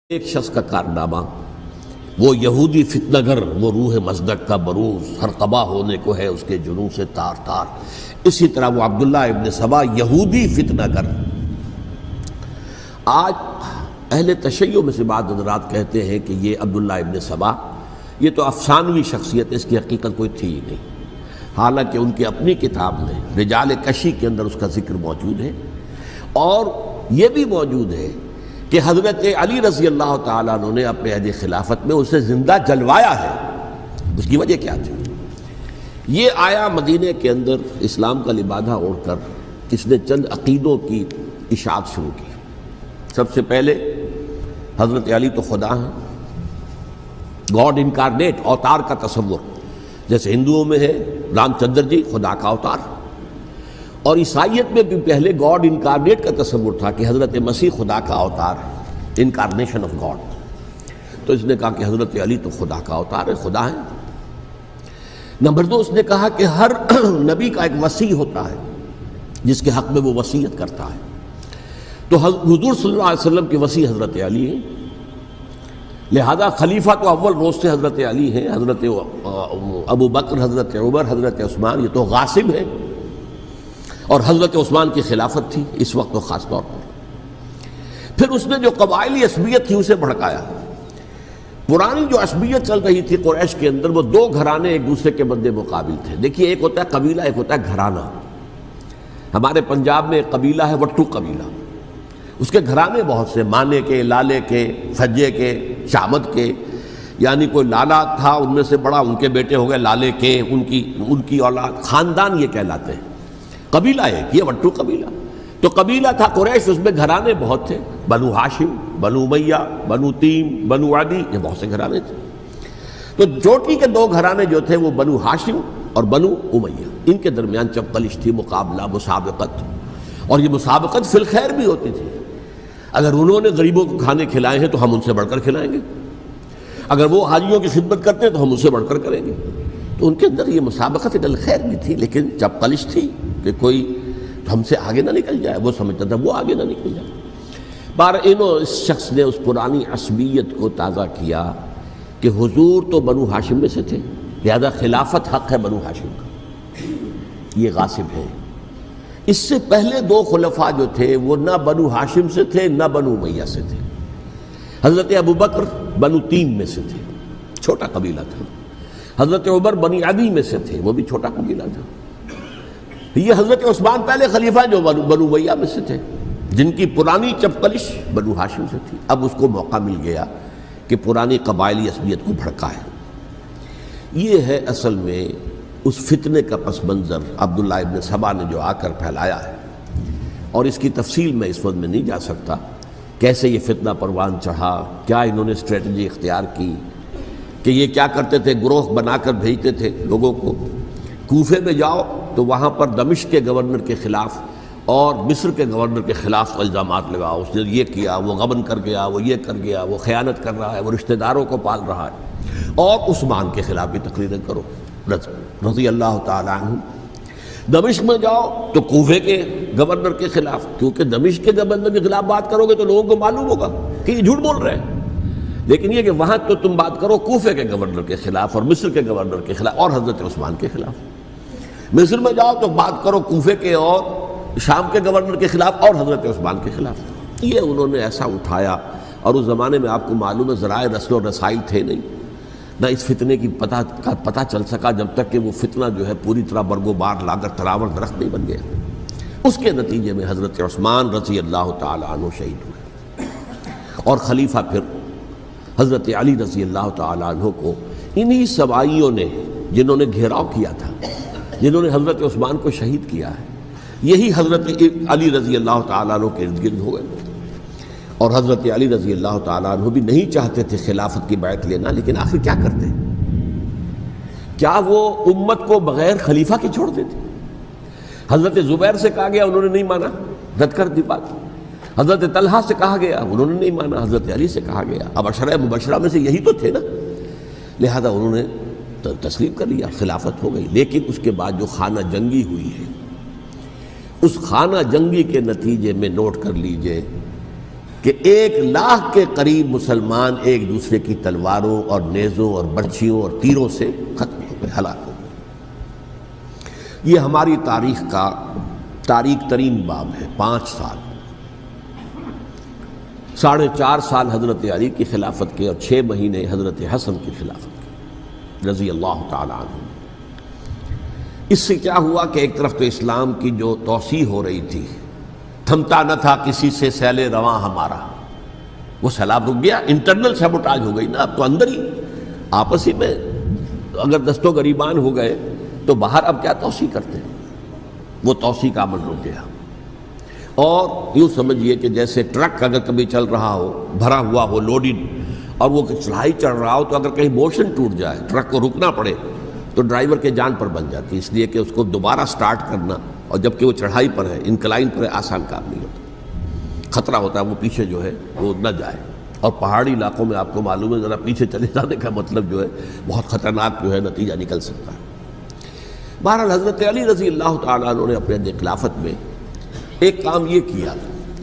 ایک شخص کا کارنامہ، وہ یہودی فتنہ گر، وہ روح مزدق کا بروز، ہر قبا ہونے کو ہے اس کے جنوں سے تار تار۔ اسی طرح وہ عبداللہ ابن سبا یہودی فتنہ گر۔ آج اہل تشیع میں سے بعض حضرات کہتے ہیں کہ یہ عبداللہ ابن سبا یہ تو افسانوی شخصیت ہے، اس کی حقیقت کوئی تھی ہی نہیں، حالانکہ ان کی اپنی کتاب میں رجال کشی کے اندر اس کا ذکر موجود ہے، اور یہ بھی موجود ہے کہ حضرت علی رضی اللہ تعالیٰ عنہ نے اپنے عہد خلافت میں اسے زندہ جلوایا ہے۔ اس کی وجہ کیا تھی؟ یہ آیا مدینہ کے اندر اسلام کا لبادہ اوڑھ کر، اس نے چند عقیدوں کی اشاعت شروع کی۔ سب سے پہلے حضرت علی تو خدا ہیں، گاڈ انکارنیٹ، اوتار کا تصور، جیسے ہندوؤں میں ہے رام چندر جی خدا کا اوتار، اور عیسائیت میں بھی پہلے گاڈ انکارنیٹ کا تصور تھا کہ حضرت مسیح خدا کا اوتار ہے، انکارنیشن آف گاڈ۔ تو اس نے کہا کہ حضرت علی تو خدا کا اوتار ہے، خدا ہے۔ نمبر دو، اس نے کہا کہ ہر نبی کا ایک وصی ہوتا ہے جس کے حق میں وہ وصیت کرتا ہے، تو حضور صلی اللہ علیہ وسلم کے وصی حضرت علی ہیں، لہذا خلیفہ تو اول روز سے حضرت علی ہیں، حضرت ابو بکر، حضرت عمر، حضرت عثمان یہ تو غاصب ہیں، اور حضرت عثمان کی خلافت تھی اس وقت تو خاص طور پر۔ پھر اس نے جو قبائلی عصبیت تھی اسے بھڑکایا۔ پرانی جو عصبیت چل رہی تھی قریش کے اندر، وہ دو گھرانے ایک دوسرے کے مد مقابل تھے۔ دیکھیے، ایک ہوتا ہے قبیلہ، ایک ہوتا ہے گھرانہ۔ ہمارے پنجاب میں ایک قبیلہ ہے وٹو قبیلہ، اس کے گھرانے بہت سے، مانے کے، لالے کے، سجے کے، شامت کے، یعنی کوئی لالا تھا ان میں سے بڑا، ان کے بیٹے ہو گئے لالے کے، ان کی اولاد، خاندان یہ کہلاتے ہیں۔ قبیلہ ایک، یہ وٹو قبیلہ۔ تو قبیلہ تھا قریش، اس میں گھرانے بہت تھے، بنو ہاشم، بنو امیہ، بنو تیم، بنو عدی، یہ بہت سے گھرانے تھے۔ تو چوٹی کے دو گھرانے جو تھے وہ بنو ہاشم اور بنو امیہ، ان کے درمیان چپقلش تھی، مقابلہ، مسابقت، اور یہ مسابقت فی الخیر بھی ہوتی تھی۔ اگر انہوں نے غریبوں کو کھانے کھلائے ہیں تو ہم ان سے بڑھ کر کھلائیں گے، اگر وہ حاجیوں کی خدمت کرتے ہیں تو ہم ان سے بڑھ کر کریں گے۔ تو ان کے اندر یہ مسابقت الخیر بھی تھی، لیکن چپقلش تھی کہ کوئی ہم سے آگے نہ نکل جائے، وہ سمجھتا تھا وہ آگے نہ نکل جائے۔ اس شخص نے اس پرانی عصبیت کو تازہ کیا کہ حضور تو بنو ہاشم میں سے تھے، لہذا خلافت حق ہے بنو ہاشم کا، یہ غاصب ہے۔ اس سے پہلے دو خلفاء جو تھے وہ نہ بنو ہاشم سے تھے نہ بنو امیہ سے تھے۔ حضرت ابو بکر بنو تیم میں سے تھے، چھوٹا قبیلہ تھا۔ حضرت عمر بنی عدی میں سے تھے، وہ بھی چھوٹا قبیلہ تھا۔ یہ حضرت عثمان پہلے خلیفہ جو بنو امیہ میں سے تھے، جن کی پرانی چپقلش بنو ہاشم سے تھی۔ اب اس کو موقع مل گیا کہ پرانی قبائلی عصبیت کو بھڑکائے۔ یہ ہے اصل میں اس فتنے کا پس منظر عبداللہ ابن سبا نے جو آ کر پھیلایا ہے، اور اس کی تفصیل میں اس وقت میں نہیں جا سکتا، کیسے یہ فتنہ پروان چڑھا، کیا انہوں نے اسٹریٹجی اختیار کی، کہ یہ کیا کرتے تھے، گروہ بنا کر بھیجتے تھے لوگوں کو۔ کوفے میں جاؤ تو وہاں پر دمشق کے گورنر کے خلاف اور مصر کے گورنر کے خلاف الزامات لگاؤ، اس نے یہ کیا، وہ غبن کر گیا، وہ یہ کر گیا، وہ خیانت کر رہا ہے، وہ رشتہ داروں کو پال رہا ہے، اور عثمان کے خلاف بھی تقریریں کرو رضی اللہ تعالیٰ عنہ۔ دمشق میں جاؤ تو کوفے کے گورنر کے خلاف، کیونکہ دمشق کے گورنر کے خلاف بات کرو گے تو لوگوں کو معلوم ہوگا کہ یہ جھوٹ بول رہے ہیں، لیکن یہ کہ وہاں تو تم بات کرو کوفے کے گورنر کے خلاف اور مصر کے گورنر کے خلاف اور حضرت عثمان کے خلاف۔ مصر میں جاؤ تو بات کرو کوفے کے اور شام کے گورنر کے خلاف اور حضرت عثمان کے خلاف۔ یہ انہوں نے ایسا اٹھایا، اور اس زمانے میں آپ کو معلوم ہے ذرائع رسل و رسائل تھے نہیں، نہ اس فتنے کی پتہ چل سکا جب تک کہ وہ فتنہ جو ہے پوری طرح برگ و بار لا کر تراور درخت نہیں بن گیا۔ اس کے نتیجے میں حضرت عثمان رضی اللہ تعالیٰ عنہ شہید ہوئے، اور خلیفہ پھر حضرت علی رضی اللہ تعالیٰ عنہ کو انہی سوائیوں نے، جنہوں نے گھیراؤ کیا تھا، جنہوں نے حضرت عثمان کو شہید کیا ہے، یہی حضرت علی رضی اللہ تعالیٰ عنہ کے ارد گرد ہوئے۔ اور حضرت علی رضی اللہ تعالیٰ عنہ بھی نہیں چاہتے تھے خلافت کی بیعت لینا، لیکن آخر کیا کرتے؟ کیا وہ امت کو بغیر خلیفہ کے چھوڑ دیتے؟ حضرت زبیر سے کہا گیا، انہوں نے نہیں مانا، رد کر دی بات۔ حضرت طلحہ سے کہا گیا، انہوں نے نہیں مانا۔ حضرت علی سے کہا گیا، اب عشرہ مبشرہ میں سے یہی تو تھے نا، لہذا انہوں نے تسلیم کر لیا، خلافت ہو گئی۔ لیکن اس کے بعد جو خانہ جنگی ہوئی ہے، اس خانہ جنگی کے نتیجے میں نوٹ کر لیجئے کہ 1,00,000 کے قریب مسلمان ایک دوسرے کی تلواروں اور نیزوں اور برچھیوں اور تیروں سے ختم ہو گئے، ہلاک ہو گئے۔ یہ ہماری تاریخ کا تاریک ترین باب ہے۔ 5 سال، 4.5 سال حضرت علی کی خلافت کے اور 6 مہینے حضرت حسن کی خلافت کے رضی اللہ تعالی عنہ۔ اس سے کیا ہوا کہ ایک طرف تو اسلام کی جو توسیع ہو رہی تھی، تھمتا نہ تھا کسی سے سیل رواں ہمارا، وہ سیلاب رک گیا، انٹرنل سیبوٹاج ہو گئی نا، اب تو اندر ہی آپس ہی میں اگر دستوں گریبان ہو گئے تو باہر اب کیا توسیع کرتے ہیں، وہ توسیع کا عمل رک گیا۔ اور یوں سمجھیے کہ جیسے ٹرک اگر کبھی چل رہا ہو، بھرا ہوا ہو، لوڈڈ، اور وہ چڑھائی چڑھ رہا ہو، تو اگر کہیں موشن ٹوٹ جائے، ٹرک کو رکنا پڑے، تو ڈرائیور کے جان پر بن جاتی، اس لیے کہ اس کو دوبارہ سٹارٹ کرنا، اور جبکہ وہ چڑھائی پر ہے، انکلائن پر ہے، آسان کام نہیں ہوتا، خطرہ ہوتا ہے وہ پیچھے جو ہے وہ نہ جائے۔ اور پہاڑی علاقوں میں آپ کو معلوم ہے ذرا پیچھے چلے جانے کا مطلب جو ہے بہت خطرناک جو ہے نتیجہ نکل سکتا ہے۔ بہرحال حضرت علی رضی اللہ تعالیٰ عنہ نے اپنے خلافت میں ایک کام یہ کیا،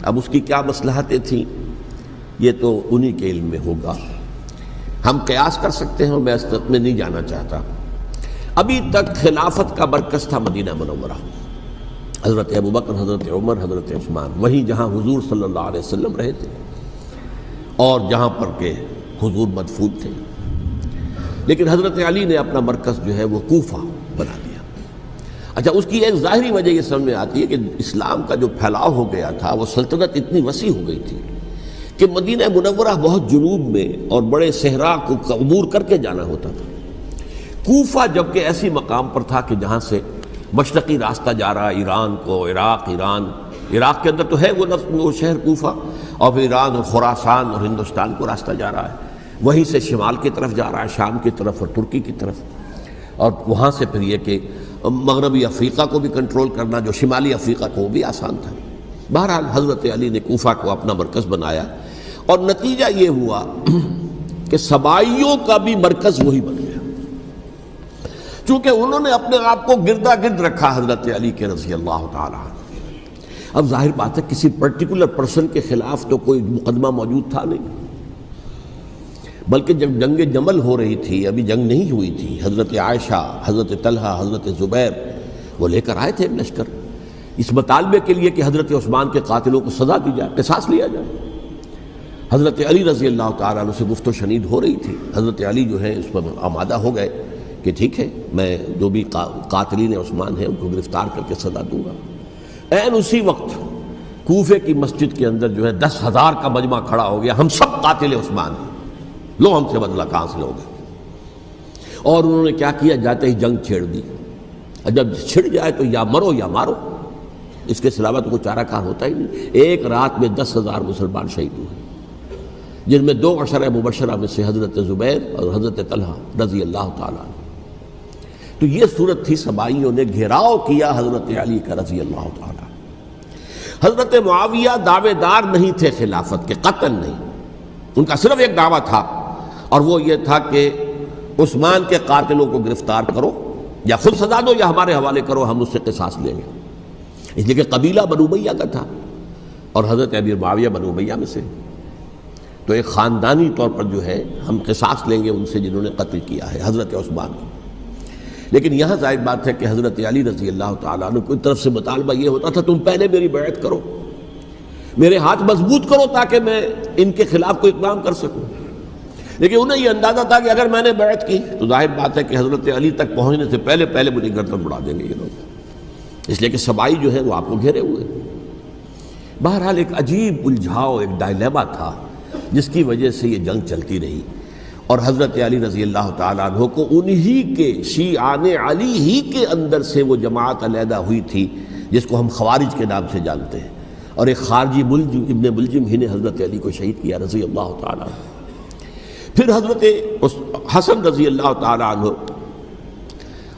اب اس کی کیا مصلحتیں تھیں یہ تو انہی کے علم میں ہوگا، ہم قیاس کر سکتے ہیں، میں اس تک میں نہیں جانا چاہتا۔ ابھی تک خلافت کا مرکز تھا مدینہ منورہ، حضرت ابوبکر، حضرت عمر، حضرت عثمان، وہیں جہاں حضور صلی اللہ علیہ وسلم رہے تھے اور جہاں پر کہ حضور مدفون تھے۔ لیکن حضرت علی نے اپنا مرکز جو ہے وہ کوفہ بنا دیا۔ اچھا، اس کی ایک ظاہری وجہ یہ سمجھ میں آتی ہے کہ اسلام کا جو پھیلاؤ ہو گیا تھا، وہ سلطنت اتنی وسیع ہو گئی تھی کہ مدینہ منورہ بہت جنوب میں اور بڑے صحرا کو عبور کر کے جانا ہوتا تھا۔ کوفہ جبکہ ایسی مقام پر تھا کہ جہاں سے مشرقی راستہ جا رہا ہے ایران کو، عراق کے اندر تو ہے وہ شہر کوفہ، اور پھر ایران اور خراسان اور ہندوستان کو راستہ جا رہا ہے، وہیں سے شمال کی طرف جا رہا ہے، شام کی طرف اور ترکی کی طرف، اور وہاں سے پھر یہ کہ مغربی افریقہ کو بھی کنٹرول کرنا، جو شمالی افریقہ کو بھی آسان تھا۔ بہرحال حضرت علی نے کوفہ کو اپنا مرکز بنایا، اور نتیجہ یہ ہوا کہ سبائیوں کا بھی مرکز وہی بن گیا، چونکہ انہوں نے اپنے آپ کو گردا گرد رکھا حضرت علی کے رضی اللہ تعالیٰ عنہ۔ اب ظاہر بات ہے کسی پرٹیکولر پرسن کے خلاف تو کوئی مقدمہ موجود تھا نہیں، بلکہ جب جنگ جمل ہو رہی تھی، ابھی جنگ نہیں ہوئی تھی، حضرت عائشہ، حضرت طلحہ، حضرت زبیر وہ لے کر آئے تھے ایک لشکر، اس مطالبے کے لیے کہ حضرت عثمان کے قاتلوں کو سزا دی جائے، قصاص لیا جائے۔ حضرت علی رضی اللہ تعالیٰ عنہ سے گفت و شنید ہو رہی تھی، حضرت علی جو ہے اس پر آمادہ ہو گئے کہ ٹھیک ہے، میں جو بھی قاتلین عثمان ہیں ان کو گرفتار کر کے سزا دوں گا۔ عین اسی وقت کوفے کی مسجد کے اندر جو ہے 10,000 کا مجمع کھڑا ہو گیا، ہم سب قاتل عثمان ہیں، لو ہم سے بدلہ کہاں سے لوگے۔ اور انہوں نے کیا کیا، جاتے ہی جنگ چھیڑ دی، جب چھڑ جائے تو یا مرو یا مارو، اس کے علاوہ تو کوئی چارہ کار ہوتا ہی نہیں۔ ایک رات میں 10,000 مسلمان شہید ہوئے، جن میں 2 عشرہ مبشرہ میں سے حضرت زبیر اور حضرت طلحہ رضی اللہ تعالیٰ عنہ۔ تو یہ صورت تھی، سبائیوں نے گھیراؤ کیا حضرت علی کا رضی اللہ تعالیٰ۔ حضرت معاویہ دعوے دار نہیں تھے خلافت کے، قطعاً نہیں، ان کا صرف ایک دعویٰ تھا، اور وہ یہ تھا کہ عثمان کے قاتلوں کو گرفتار کرو، یا خود سزا دو یا ہمارے حوالے کرو، ہم اس سے قصاص لیں گے۔ اس لیے کہ قبیلہ بنو امیہ کا تھا، اور حضرت امیر معاویہ بنو امیہ میں سے، تو ایک خاندانی طور پر جو ہے ہم قصاص لیں گے ان سے جنہوں نے قتل کیا ہے حضرت عثمان کو۔ لیکن یہاں ظاہر بات ہے کہ حضرت علی رضی اللہ تعالیٰ عنہ کی طرف سے مطالبہ یہ ہوتا تھا، تم پہلے میری بیعت کرو، میرے ہاتھ مضبوط کرو تاکہ میں ان کے خلاف کوئی اقدام کر سکوں۔ لیکن انہیں یہ اندازہ تھا کہ اگر میں نے بیعت کی تو ظاہر بات ہے کہ حضرت علی تک پہنچنے سے پہلے مجھے گردن اڑا دیں گے یہ لوگ، اس لیے کہ سبائی جو ہے وہ آپ کو گھیرے ہوئے۔ بہرحال ایک عجیب الجھاؤ، ایک ڈائلیما تھا جس کی وجہ سے یہ جنگ چلتی رہی، اور حضرت علی رضی اللہ تعالیٰ عنہ کو انہی کے شیعان علی ہی کے اندر سے وہ جماعت علیحدہ ہوئی تھی جس کو ہم خوارج کے نام سے جانتے ہیں، اور ایک خارجی ابن ملجم ہی نے حضرت علی کو شہید کیا رضی اللہ تعالیٰ عنہ۔ پھر حضرت حسن رضی اللہ تعالیٰ عنہ،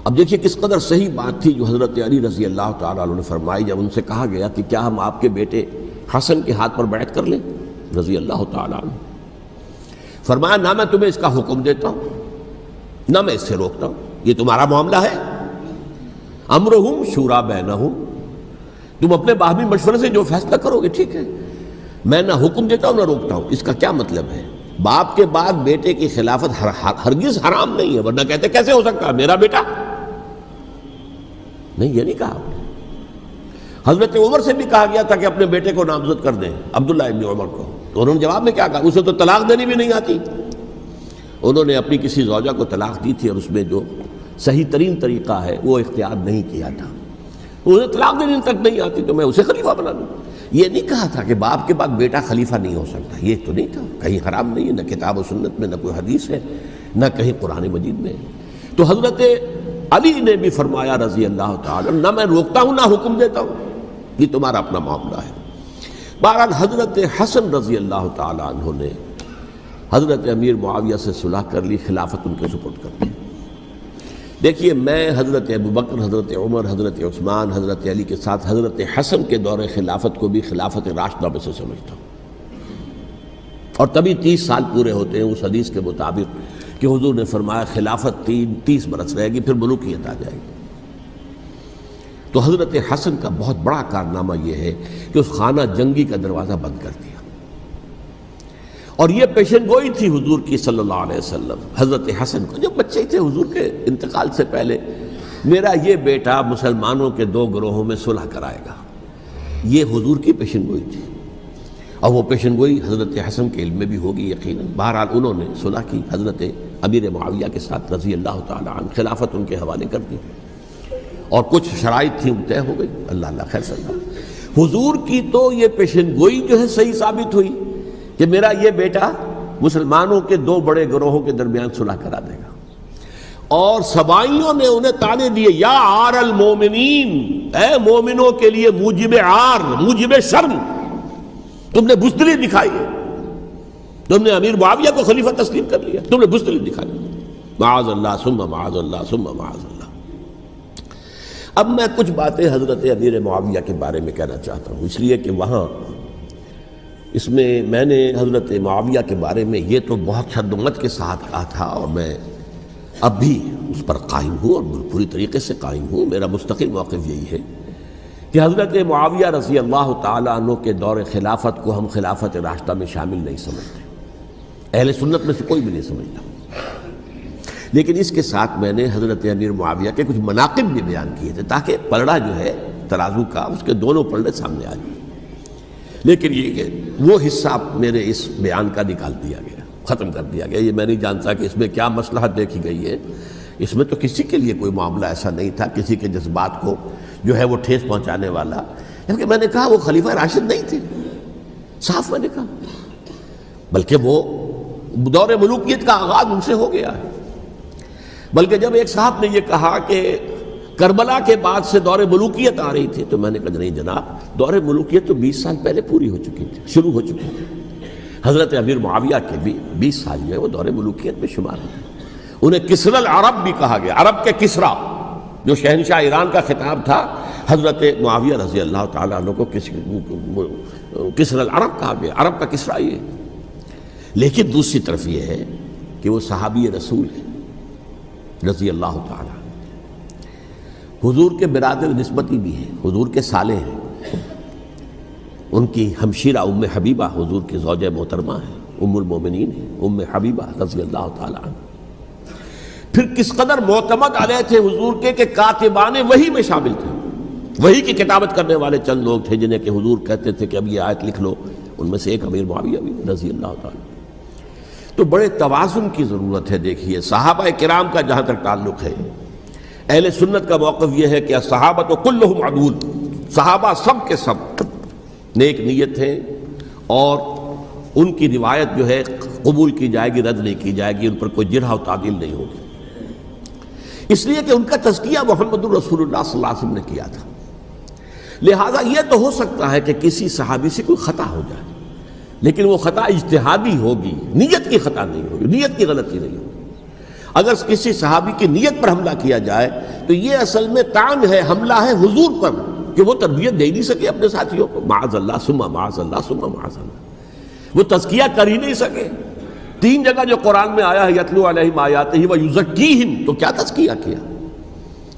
اب دیکھیے کس قدر صحیح بات تھی جو حضرت علی رضی اللہ تعالیٰ عنہ نے فرمائی جب ان سے کہا گیا کہ کیا ہم آپ کے بیٹے حسن کے ہاتھ پر بیعت کر لیں رضی اللہ تعالیٰ عنہ۔ فرمایا نہ میں تمہیں اس کا حکم دیتا ہوں نہ میں اس سے روکتا ہوں، یہ تمہارا معاملہ ہے، امرہم شورا بینہم، تم اپنے باہمی مشورے سے جو فیصلہ کرو گے ٹھیک ہے، میں نہ حکم دیتا ہوں نہ روکتا ہوں۔ اس کا کیا مطلب ہے؟ باپ کے بعد بیٹے کی خلافت ہرگز حرام نہیں ہے، ورنہ کہتے کیسے ہو سکتا ہے میرا بیٹا؟ نہیں، یہ نہیں کہا آپ نے۔ حضرت عمر سے بھی کہا گیا تھا کہ اپنے بیٹے کو نامزد کر دیں، عبداللہ ابن عمر کو، تو انہوں نے جواب میں کیا کہا؟ اسے تو طلاق دینی بھی نہیں آتی۔ انہوں نے اپنی کسی زوجہ کو طلاق دی تھی اور اس میں جو صحیح ترین طریقہ ہے وہ اختیار نہیں کیا تھا، انہیں طلاق دینے تک نہیں آتی تو میں اسے خلیفہ بنا دوں۔ یہ نہیں کہا تھا کہ باپ کے بعد بیٹا خلیفہ نہیں ہو سکتا، یہ تو نہیں تھا، کہیں حرام نہیں ہے، نہ کتاب و سنت میں، نہ کوئی حدیث ہے، نہ کہیں قرآن مجید میں۔ تو حضرت علی نے بھی فرمایا رضی اللہ تعالی، نہ میں روکتا ہوں نہ حکم دیتا ہوں، یہ تمہارا اپنا معاملہ ہے۔ بہرحال حضرت حسن رضی اللہ تعالی عنہ نے حضرت امیر معاویہ سے صلح کر لی، خلافت ان کے سپرد کر دی۔ دیکھیے، میں حضرت ابوبکر، حضرت عمر، حضرت عثمان، حضرت علی کے ساتھ حضرت حسن کے دور خلافت کو بھی خلافت راشدہ میں سے سمجھتا ہوں، اور تبھی 30 سال پورے ہوتے ہیں اس حدیث کے مطابق کہ حضور نے فرمایا خلافت 30 برس رہے گی، پھر ملوکیت آ جائے گی۔ تو حضرت حسن کا بہت بڑا کارنامہ یہ ہے کہ اس خانہ جنگی کا دروازہ بند کر دیا، اور یہ پیشن گوئی تھی حضور کی صلی اللہ علیہ وسلم حضرت حسن کو، جب بچے تھے حضور کے انتقال سے پہلے، میرا یہ بیٹا مسلمانوں کے 2 گروہوں میں صلح کرائے گا، یہ حضور کی پیشن گوئی تھی، اور وہ پیشن گوئی حضرت حسن کے علم میں بھی ہوگی یقیناً۔ بہرحال انہوں نے صلح کی حضرت امیر معاویہ کے ساتھ رضی اللہ تعالی عنہ، خلافت ان کے حوالے کر دی، اور کچھ شرائط تھیں طے ہو گئی، اللہ خیر صلی اللہ۔ حضور کی تو یہ پیشن گوئی جو ہے صحیح ثابت ہوئی کہ میرا یہ بیٹا مسلمانوں کے 2 بڑے گروہوں کے درمیان صلح کرا دے گا، اور سبائیوں نے انہیں تانے دیے، یا عار المومنین، اے مومنوں کے لیے موجب عار، موجب شرم، تم نے بزدلی دکھائی ہے، تم نے امیر معاویہ کو خلیفہ تسلیم کر لیا، تم نے بزدلی دکھائی، معاذ اللہ ثم معاذ اللہ ثم معاذ اللہ۔ اب میں کچھ باتیں حضرت امیر معاویہ کے بارے میں کہنا چاہتا ہوں، اس لیے کہ وہاں اس میں میں نے حضرت معاویہ کے بارے میں یہ تو بہت شدت کے ساتھ کہا تھا، اور میں اب بھی اس پر قائم ہوں اور پوری طریقے سے قائم ہوں۔ میرا مستقل موقف یہی ہے کہ حضرت معاویہ رضی اللہ تعالیٰ عنہ کے دور خلافت کو ہم خلافت راشدہ میں شامل نہیں سمجھتے، اہل سنت میں سے کوئی بھی نہیں سمجھتا، لیکن اس کے ساتھ میں نے حضرت امیر معاویہ کے کچھ مناقب بھی بیان کیے تھے تاکہ پلڑا جو ہے ترازو کا، اس کے دونوں پلڑے سامنے آ جائیں۔ لیکن یہ کہ وہ حصہ میرے اس بیان کا نکال دیا گیا، ختم کر دیا گیا، یہ میں نہیں جانتا کہ اس میں کیا مصلحت دیکھی گئی ہے۔ اس میں تو کسی کے لیے کوئی معاملہ ایسا نہیں تھا، کسی کے جذبات کو جو ہے وہ ٹھیس پہنچانے والا، کیونکہ میں نے کہا وہ خلیفہ راشد نہیں تھے، صاف میں نے کہا، بلکہ وہ دور ملوکیت کا آغاز ان سے ہو گیا ہے۔ بلکہ جب ایک صاحب نے یہ کہا کہ کربلا کے بعد سے دور ملوکیت آ رہی تھی، تو میں نے کہا نہیں جناب، دور ملوکیت تو 20 سال پہلے پوری ہو چکی تھی، شروع ہو چکی تھی۔ حضرت امیر معاویہ کے بھی 20 سال جو ہے وہ دور ملوکیت میں شمار ہوتے ہیں۔ انہیں کسری العرب بھی کہا گیا، عرب کے کسریٰ، جو شہنشاہ ایران کا خطاب تھا، حضرت معاویہ رضی اللہ تعالیٰ عنہ کو کسری العرب کہا گیا، عرب کا کسریٰ یہ۔ لیکن دوسری طرف یہ ہے کہ وہ صحابی رسول ہیں رضی اللہ تعالیٰ، حضور کے برادر نسبتی بھی ہیں، حضور کے سالے ہیں، ان کی ہمشیرہ ام حبیبہ حضور کی زوجہ محترمہ ہیں، ام المومنین ہیں، ام حبیبہ رضی اللہ تعالیٰ عنہ۔ پھر کس قدر معتمد علیہ تھے حضور کے کہ کاتبان وحی میں شامل تھے، وحی کی کتابت کرنے والے چند لوگ تھے جنہیں کہ حضور کہتے تھے کہ اب یہ آیت لکھ لو، ان میں سے ایک امیر معاویہ بھی رضی اللہ تعالیٰ۔ تو بڑے توازن کی ضرورت ہے۔ دیکھیے صحابہ کرام کا جہاں تک تعلق ہے، اہل سنت کا موقف یہ ہے کہ صحابہ کلہم عدول، صحابہ سب کے سب نیک نیت ہیں، اور ان کی روایت جو ہے قبول کی جائے گی، رد نہیں کی جائے گی، ان پر کوئی جرح و تعدیل نہیں ہوگی، اس لیے کہ ان کا تزکیہ محمد الرسول اللہ صلی اللہ علیہ وسلم نے کیا تھا۔ لہٰذا یہ تو ہو سکتا ہے کہ کسی صحابی سے کوئی خطا ہو جائے، لیکن وہ خطا اجتہادی ہوگی، نیت کی خطا نہیں ہوگی، نیت کی غلطی نہیں ہوگی۔ اگر کسی صحابی کی نیت پر حملہ کیا جائے تو یہ اصل میں طعن ہے، حملہ ہے حضور پر کہ وہ تربیت دے ہی نہیں سکے اپنے ساتھیوں کو، معاذ اللہ ثم معاذ اللہ ثم معاذ اللہ، وہ تزکیہ کر ہی نہیں سکے۔ 3 جگہ جو قرآن میں آیا ہے یتلو علیہم آیاتہ ویزکیہم، تو کیا تزکیہ کیا؟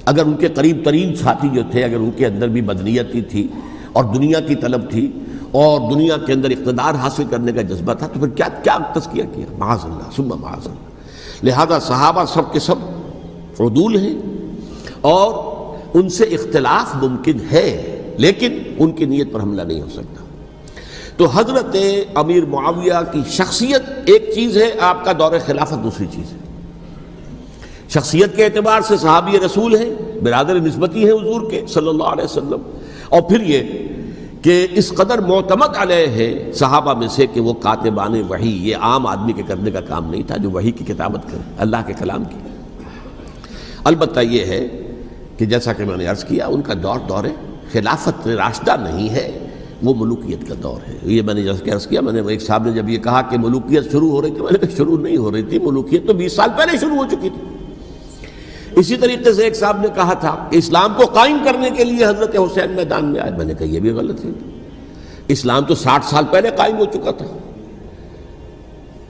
اگر ان کے قریب ترین ساتھی جو تھے، اگر ان کے اندر بھی بدنیتی تھی اور دنیا کی طلب تھی، اور دنیا کے اندر اقتدار حاصل کرنے کا جذبہ تھا، تو پھر کیا تزکیہ کیا؟ معاذ اللہ ثم معاذ اللہ۔ لہذا صحابہ سب کے سب عدول ہیں اور ان سے اختلاف ممکن ہے، لیکن ان کی نیت پر حملہ نہیں ہو سکتا۔ تو حضرت امیر معاویہ کی شخصیت ایک چیز ہے، آپ کا دور خلافت دوسری چیز ہے۔ شخصیت کے اعتبار سے صحابی رسول ہیں، برادر نسبتی ہیں حضور کے صلی اللہ علیہ وسلم، اور پھر یہ کہ اس قدر معتمد علیہ ہے صحابہ میں سے کہ وہ کاتبان وحی، یہ عام آدمی کے کرنے کا کام نہیں تھا جو وحی کی کتابت کرے، اللہ کے کلام کی۔ البتہ یہ ہے کہ جیسا کہ میں نے عرض کیا، ان کا دور خلافت راشدہ نہیں ہے، وہ ملوکیت کا دور ہے۔ یہ میں نے جیسا کہ عرض کیا، میں نے ایک صاحب نے جب یہ کہا کہ ملوکیت شروع ہو رہی تھی، میں نے کہا شروع نہیں ہو رہی تھی، ملوکیت تو 20 سال پہلے شروع ہو چکی تھی۔ اسی طریقے سے ایک صاحب نے کہا تھا کہ اسلام کو قائم کرنے کے لیے حضرت حسین میدان میں آئے، میں نے کہا یہ بھی غلط ہے، اسلام تو 60 سال پہلے قائم ہو چکا تھا،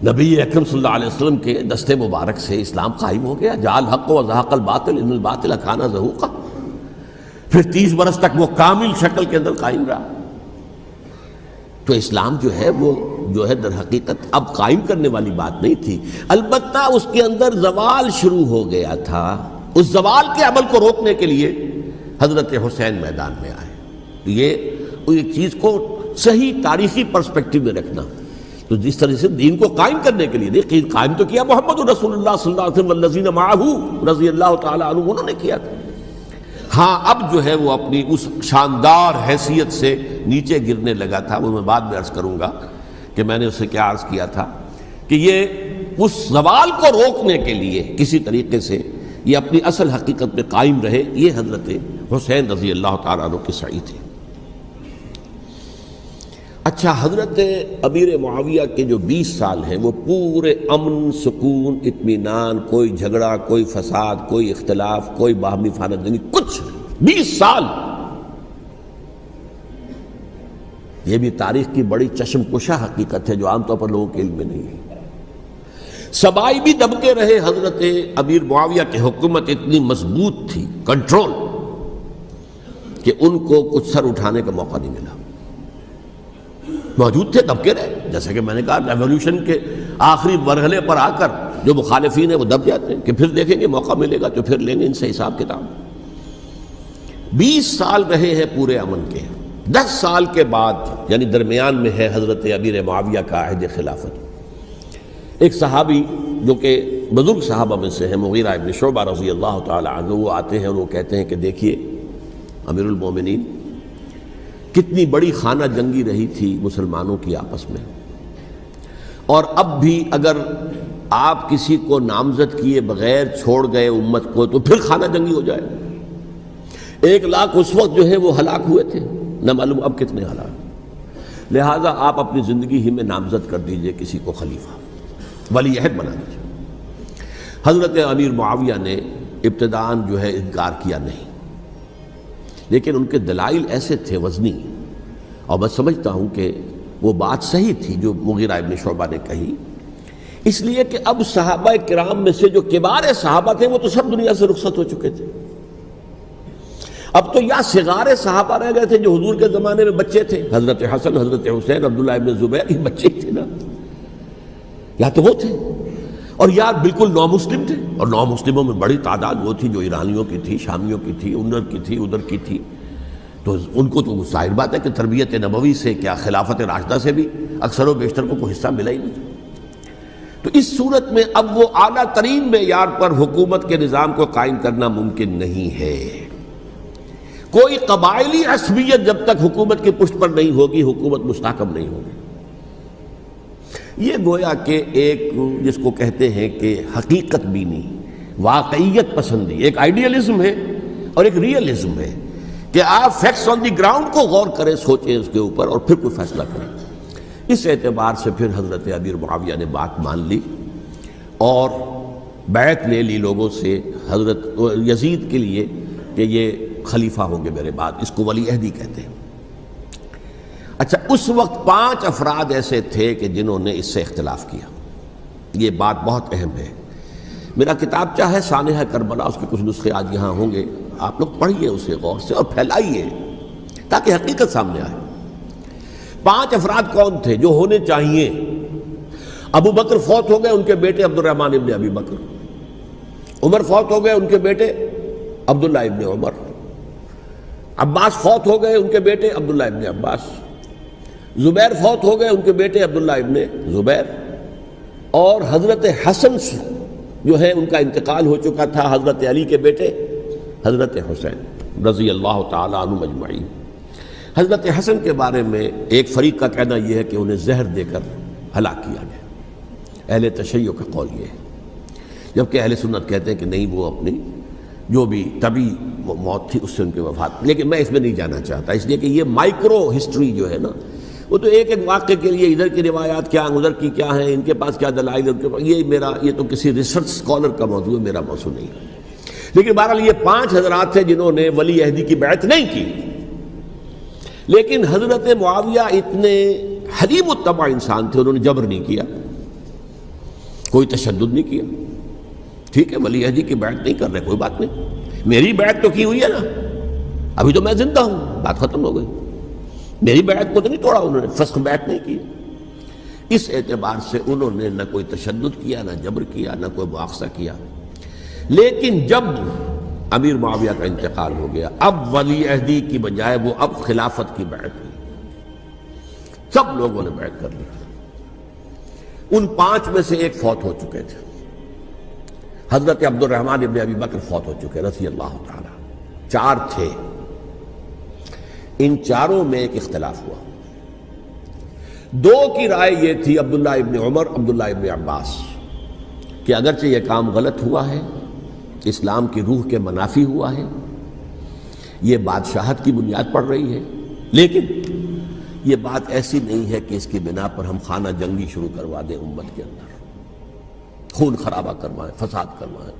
نبی اکرم صلی اللہ علیہ وسلم کے دستے مبارک سے اسلام قائم ہو گیا، جاء الحق وزهق الباطل ان الباطل کان زهوقا، پھر 30 برس تک وہ کامل شکل کے اندر قائم رہا۔ تو اسلام جو ہے وہ در حقیقت اب قائم کرنے والی بات نہیں تھی، البتہ اس کے اندر زوال شروع ہو گیا تھا، اس زوال کے عمل کو روکنے کے لیے حضرت حسین میدان میں آئے۔ یہ ایک چیز کو صحیح تاریخی پرسپیکٹو میں رکھنا، تو جس طرح سے دین کو قائم کرنے کے لیے دیکھیے، قائم تو کیا محمد رسول اللہ صلی اللہ علیہ وسلم والذین معہ رضی اللہ تعالی عنہ، انہوں نے کیا تھا۔ ہاں اب جو ہے وہ اپنی اس شاندار حیثیت سے نیچے گرنے لگا تھا، وہ میں بعد میں عرض کروں گا کہ میں نے اسے کیا عرض کیا تھا کہ یہ اس زوال کو روکنے کے لیے کسی طریقے سے یہ اپنی اصل حقیقت میں قائم رہے، یہ حضرت حسین رضی اللہ تعالیٰ عنہ کی سعی تھی۔ اچھا، حضرت امیر معاویہ کے جو 20 سال ہیں وہ پورے امن، سکون، اطمینان، کوئی جھگڑا، کوئی فساد، کوئی اختلاف، کوئی باہمی خانہ جنگی، کچھ 20 سال۔ یہ بھی تاریخ کی بڑی چشم کشا حقیقت ہے جو عام طور پر لوگوں کے علم میں نہیں ہے۔ سبائی بھی دبکے رہے، حضرت امیر معاویہ کی حکومت اتنی مضبوط تھی، کنٹرول، کہ ان کو کچھ سر اٹھانے کا موقع نہیں ملا۔ موجود تھے، دبکے رہے، جیسے کہ میں نے کہا ریولوشن کے آخری مرحلے پر آ کر جو مخالفین ہیں وہ دب جاتے ہیں کہ پھر دیکھیں گے موقع ملے گا تو پھر لیں گے ان سے حساب کتاب۔ 20 سال رہے ہیں پورے امن کے، 10 سال کے بعد یعنی درمیان میں ہے حضرت امیر معاویہ کا عہد خلافت۔ ایک صحابی جو کہ بزرگ صحابہ میں سے ہیں، مغیرہ ابن شعبہ رضی اللہ تعالی عنہ، وہ آتے ہیں اور وہ کہتے ہیں کہ دیکھیے امیر المومنین، کتنی بڑی خانہ جنگی رہی تھی مسلمانوں کی آپس میں، اور اب بھی اگر آپ کسی کو نامزد کیے بغیر چھوڑ گئے امت کو تو پھر خانہ جنگی ہو جائے۔ 1 لاکھ اس وقت جو ہے وہ ہلاک ہوئے تھے، نہ معلوم اب کتنے ہلاک۔ لہٰذا آپ اپنی زندگی ہی میں نامزد کر دیجئے کسی کو خلیفہ، ولی عہد بنا دیجئے۔ حضرت امیر معاویہ نے ابتداءً جو ہے انکار کیا نہیں، لیکن ان کے دلائل ایسے تھے وزنی، اور میں سمجھتا ہوں کہ وہ بات صحیح تھی جو مغیرہ ابن شعبہ نے کہی، اس لیے کہ اب صحابہ کرام میں سے جو کبار صحابہ تھے وہ تو سب دنیا سے رخصت ہو چکے تھے۔ اب تو یا صغار صحابہ رہ گئے تھے جو حضور کے زمانے میں بچے تھے، حضرت حسن، حضرت حسین، عبداللہ ابن زبیر، یہ بچے ہی تھے نا، یا تو وہ تھے، اور یا بالکل نو مسلم تھے، اور نو مسلموں میں بڑی تعداد وہ تھی جو ایرانیوں کی تھی، شامیوں کی تھی، ادھر کی تھی، ادھر کی تھی، تو ان کو تو ظاہر بات ہے کہ تربیت نبوی سے کیا خلافت راشدہ سے بھی اکثر و بیشتر کو کوئی حصہ ملا ہی نہیں۔ تو اس صورت میں اب وہ اعلیٰ ترین معیار پر حکومت کے نظام کو قائم کرنا ممکن نہیں ہے۔ کوئی قبائلی عصبیت جب تک حکومت کی پشت پر نہیں ہوگی، حکومت مستحکم نہیں ہوگی۔ یہ گویا کہ ایک جس کو کہتے ہیں کہ حقیقت بینی، واقعیت پسندی، ایک آئیڈیلزم ہے اور ایک ریئلزم ہے کہ آپ فیکٹس آن دی گراؤنڈ کو غور کریں، سوچیں اس کے اوپر اور پھر کوئی فیصلہ کریں۔ اس اعتبار سے پھر حضرت امیر معاویہ نے بات مان لی اور بیعت لے لی لوگوں سے حضرت یزید کے لیے کہ یہ خلیفہ ہوں گے میرے بعد، اس کو ولی عہدی کہتے ہیں۔ اچھا، اس وقت 5 افراد ایسے تھے کہ جنہوں نے اس سے اختلاف کیا، یہ بات بہت اہم ہے۔ میرا کتابچہ ہے سانحہ کربلا، اس کے کچھ نسخے آج یہاں ہوں گے، آپ لوگ پڑھیے اسے غور سے اور پھیلائیے تاکہ حقیقت سامنے آئے۔ 5 افراد کون تھے جو ہونے چاہیے؟ ابو بکر فوت ہو گئے، ان کے بیٹے عبد الرحمن ابن ابی بکر، عمر فوت ہو گئے، ان کے بیٹے عبداللہ ابن عمر، عباس فوت ہو گئے، ان کے بیٹے عبداللہ ابن عباس، زبیر فوت ہو گئے، ان کے بیٹے عبداللہ ابن زبیر، اور حضرت حسن جو ہے ان کا انتقال ہو چکا تھا، حضرت علی کے بیٹے حضرت حسین رضی اللہ تعالی عنہ اجمعین۔ حضرت حسن کے بارے میں ایک فریق کا کہنا یہ ہے کہ انہیں زہر دے کر ہلاک کیا گیا، اہل تشیع کا قول یہ ہے، جبکہ اہل سنت کہتے ہیں کہ نہیں، وہ اپنی جو بھی طبی موت تھی اس سے ان کی وفات۔ لیکن میں اس میں نہیں جانا چاہتا، اس لیے کہ یہ مائکرو ہسٹری جو ہے نا، وہ تو ایک ایک واقعے کے لیے ادھر کی روایات کیا، ادھر کی کیا ہیں، ان کے پاس کیا دلائل، یہ تو کسی ریسرچ اسکالر کا موضوع ہے، میرا موضوع نہیں ہے۔ لیکن بہرحال یہ 5 حضرات تھے جنہوں نے ولی عہدی کی بیعت نہیں کی، لیکن حضرت معاویہ اتنے حلیم الطبع انسان تھے، انہوں نے جبر نہیں کیا، کوئی تشدد نہیں کیا۔ ٹھیک ہے، ولی عہدی کی بیعت نہیں کر رہے، کوئی بات نہیں، میری بیعت تو کی ہوئی ہے نا، ابھی تو میں زندہ ہوں، بات ختم ہو گئی، میری بیعت کو تو نہیں توڑا انہوں نے، فسخ بیعت نہیں کی۔ اس اعتبار سے انہوں نے نہ کوئی تشدد کیا، نہ جبر کیا، نہ کوئی مواخذہ کیا۔ لیکن جب امیر معاویہ کا انتقال ہو گیا، اب ولی عہدی کی بجائے وہ اب خلافت کی بیعت ہوئی، سب لوگوں نے بیعت کر لی۔ ان 5 میں سے ایک فوت ہو چکے تھے، حضرت عبد الرحمن ابن ابی بکر فوت ہو چکے رضی اللہ تعالی، 4 تھے، ان 4 میں ایک اختلاف ہوا۔ 2 کی رائے یہ تھی، عبداللہ ابن عمر، عبداللہ ابن عباس، کہ اگرچہ یہ کام غلط ہوا ہے، اسلام کی روح کے منافی ہوا ہے، یہ بادشاہت کی بنیاد پڑ رہی ہے، لیکن یہ بات ایسی نہیں ہے کہ اس کی بنا پر ہم خانہ جنگی شروع کروا دیں، امت کے اندر خون خرابہ کروائیں، فساد کروائیں۔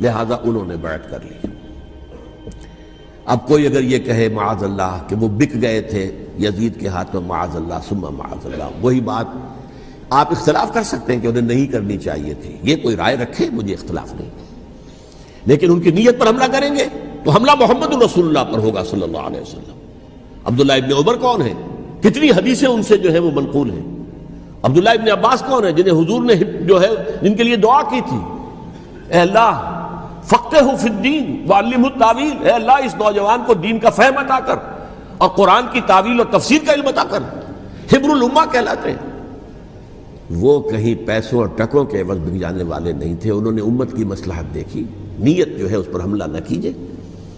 لہذا انہوں نے بیعت کر لی۔ اب کوئی اگر یہ کہے معاذ اللہ کہ وہ بک گئے تھے یزید کے ہاتھ میں، معاذ اللہ ثم معاذ اللہ، وہی بات آپ اختلاف کر سکتے ہیں کہ انہیں نہیں کرنی چاہیے تھی، یہ کوئی رائے رکھے، مجھے اختلاف نہیں، لیکن ان کی نیت پر حملہ کریں گے تو حملہ محمد رسول اللہ پر ہوگا صلی اللہ علیہ وسلم۔ عبداللہ ابن عمر کون ہیں؟ کتنی حدیثیں ان سے جو ہے وہ منقول ہیں۔ عبداللہ ابن عباس کون ہیں؟ جنہیں حضور نے جو ہے جن کے لیے دعا کی تھی، اے اللہ فقہہ فی الدین وعلمہ التاویل، اے اللہ اس نوجوان کو دین کا فہم عطا کر اور قرآن کی تعویل اور تفسیر کا علم عطا کر، حبر الامہ کہلاتے ہیں۔ وہ کہیں پیسوں اور ٹکوں کے عوض بک جانے والے نہیں تھے، انہوں نے امت کی مصلحت دیکھی، نیت جو ہے اس پر حملہ نہ کیجئے،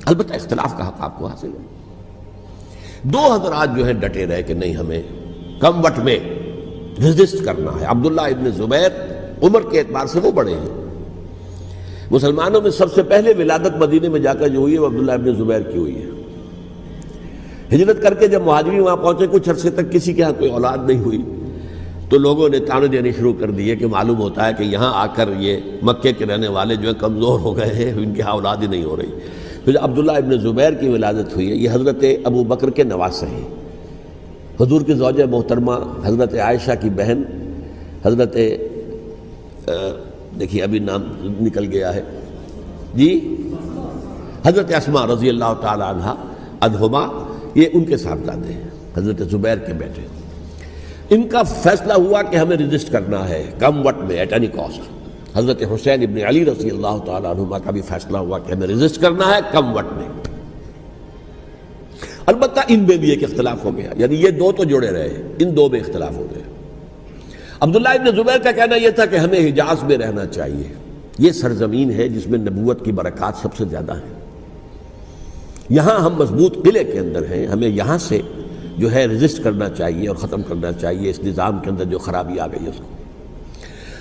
البتہ اختلاف کا حق آپ کو حاصل ہے۔ 2 حضرات جو ہیں ڈٹے رہے کہ نہیں، ہمیں کم وٹ میں ریزسٹ کرنا ہے۔ عبداللہ ابن زبیر عمر کے اعتبار سے وہ بڑے ہیں، مسلمانوں میں سب سے پہلے ولادت مدینے میں جا کر جو ہوئی ہے وہ عبداللہ ابن زبیر کی ہوئی ہے۔ ہجرت کر کے جب مہاجرین وہاں پہنچے، کچھ عرصے تک کسی کے ہاں کوئی اولاد نہیں ہوئی، تو لوگوں نے تانے دینے شروع کر دیے کہ معلوم ہوتا ہے کہ یہاں آ کر یہ مکے کے رہنے والے جو ہیں کمزور ہو گئے ہیں، ان کی ہاں اولاد ہی نہیں ہو رہی۔ پھر عبداللہ ابن زبیر کی ولادت ہوئی ہے، یہ حضرت ابو بکر کے نواسے ہیں، حضور کی زوجہ محترمہ حضرت عائشہ کی بہن، حضرت دیکھیے ابھی نام نکل گیا ہے جی، حضرت اسماء رضی اللہ تعالی عنہا عنہما، یہ ان کے صاحبزادے ہیں، حضرت زبیر کے بیٹے۔ ان کا فیصلہ ہوا کہ ہمیں ریزسٹ کرنا ہے کم وقت میں، ایٹ اینی کاسٹ۔ حضرت حسین ابن علی رضی اللہ تعالی عنہما کا بھی فیصلہ ہوا کہ ہمیں ریزسٹ کرنا ہے کم وقت میں۔ البتہ ان میں بھی ایک اختلاف ہو گیا، یعنی یہ 2 تو جڑے رہے، ان 2 میں اختلاف ہو گیا۔ عبداللہ ابن زبیر کا کہنا یہ تھا کہ ہمیں حجاز میں رہنا چاہیے، یہ سرزمین ہے جس میں نبوت کی برکات سب سے زیادہ ہیں، یہاں ہم مضبوط قلعے کے اندر ہیں، ہمیں یہاں سے جو ہے ریزسٹ کرنا چاہیے اور ختم کرنا چاہیے اس نظام کے اندر جو خرابی آ گئی ہے اس کو۔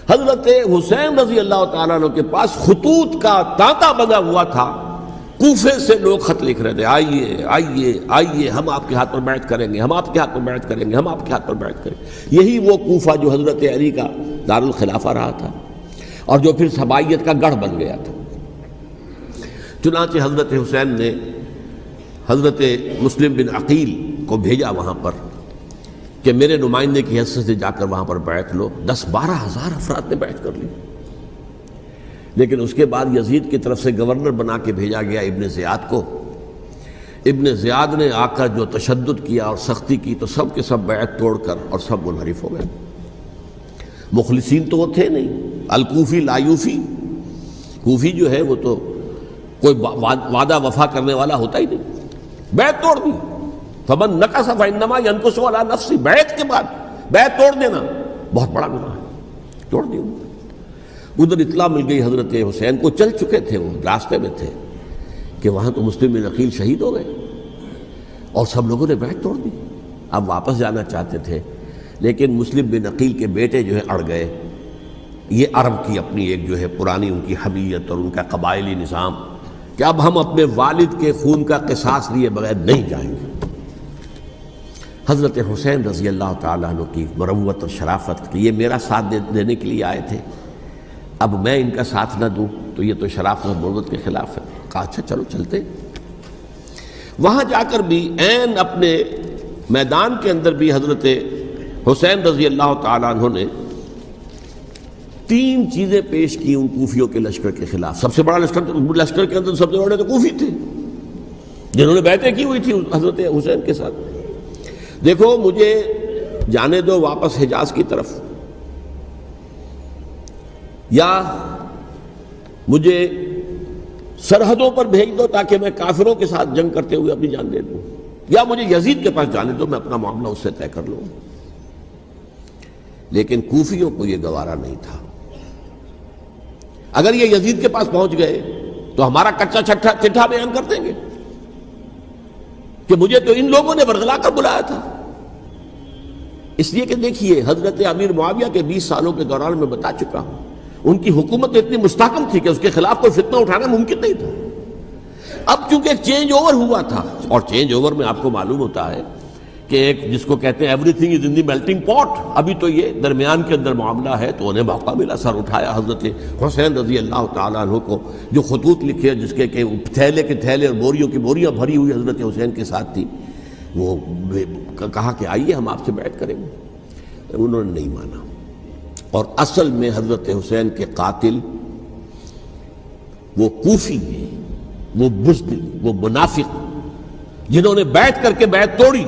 حضرت حسین رضی اللہ تعالیٰ عنہ کے پاس خطوط کا تانتا بنا ہوا تھا، کوفے سے لوگ خط لکھ رہے تھے، آئیے آئیے آئیے، ہم آپ کے ہاتھ پر بیعت کریں گے، ہم آپ کے ہاتھ پر بیعت کریں گے، ہم آپ کے ہاتھ پر بیعت کریں گے۔ یہی وہ کوفہ جو حضرت علی کا دارالخلافہ رہا تھا اور جو پھر سبائیت کا گڑھ بن گیا تھا۔ چنانچہ حضرت حسین نے حضرت مسلم بن عقیل کو بھیجا وہاں پر کہ میرے نمائندے کی حیثیت سے جا کر وہاں پر بیعت لو۔ 10-12 ہزار افراد نے بیعت کر لی، لیکن اس کے بعد یزید کی طرف سے گورنر بنا کے بھیجا گیا ابن زیاد کو۔ ابن زیاد نے آ کر جو تشدد کیا اور سختی کی تو سب کے سب بیعت توڑ کر اور سب منحرف ہو گئے. مخلصین تو وہ تھے نہیں. الکوفی لایوفی، کوفی جو ہے وہ تو کوئی وعدہ وفا کرنے والا ہوتا ہی نہیں، بیعت توڑ دی. فمن نقص فانما ينقص على نفسه، بیعت کے بعد بیعت توڑ دینا بہت بڑا گناہ ہے، توڑ دی. ادھر اطلاع مل گئی حضرت حسین کو، چل چکے تھے وہ، راستے میں تھے کہ وہاں تو مسلم بن عقیل شہید ہو گئے اور سب لوگوں نے بیعت توڑ دی. اب واپس جانا چاہتے تھے لیکن مسلم بن عقیل کے بیٹے جو ہے اڑ گئے. یہ عرب کی اپنی ایک جو ہے پرانی ان کی حمیت اور ان کا قبائلی نظام کہ اب ہم اپنے والد کے خون کا قصاص لیے بغیر نہیں جائیں گے. حضرت حسین رضی اللہ تعالیٰ عنہ کی مروت اور شرافت کہ یہ میرا ساتھ دینے کے لیے آئے تھے، اب میں ان کا ساتھ نہ دوں تو یہ تو شرافت اور مروت کے خلاف ہے. کہا اچھا چلو چلتے. وہاں جا کر بھی عین اپنے میدان کے اندر بھی حضرت حسین رضی اللہ تعالیٰ عنہ نے 3 چیزیں پیش کی ان کوفیوں کے لشکر کے خلاف. سب سے بڑا لشکر کے اندر سب سے بڑے تو کوفی تھے جنہوں نے بیعتیں کی ہوئی تھی حضرت حسین کے ساتھ. دیکھو مجھے جانے دو واپس حجاز کی طرف، یا مجھے سرحدوں پر بھیج دو تاکہ میں کافروں کے ساتھ جنگ کرتے ہوئے اپنی جان دے دوں، یا مجھے یزید کے پاس جانے دو، میں اپنا معاملہ اس سے طے کر لوں. لیکن کوفیوں کو یہ گوارا نہیں تھا. اگر یہ یزید کے پاس پہنچ گئے تو ہمارا کچا چٹھا بیان کر دیں گے کہ مجھے تو ان لوگوں نے برگلا کر بلایا تھا. اس لیے کہ دیکھیے حضرت امیر معاویہ کے 20 سالوں کے دوران میں بتا چکا ہوں ان کی حکومت اتنی مستحکم تھی کہ اس کے خلاف کوئی فتنہ اٹھانا ممکن نہیں تھا. اب چونکہ ایک چینج اوور ہوا تھا، اور چینج اوور میں آپ کو معلوم ہوتا ہے کہ ایک جس کو کہتے ہیں every thing is in the melting پاٹ، ابھی تو یہ درمیان کے اندر معاملہ ہے، تو انہیں موقع ملا. سر اٹھایا حضرت حسین رضی اللہ تعالیٰ عنہ کو، جو خطوط لکھے جس کے کہ تھیلے کے تھیلے اور بوریوں کی بوریاں بھری ہوئی حضرت حسین کے ساتھ تھی، وہ کہا کہ آئیے ہم آپ سے بیعت کریں گے. انہوں نے نہیں مانا. اور اصل میں حضرت حسین کے قاتل وہ کوفی ہیں، وہ بزدل، وہ منافق جنہوں نے بیعت کر کے بیعت توڑی.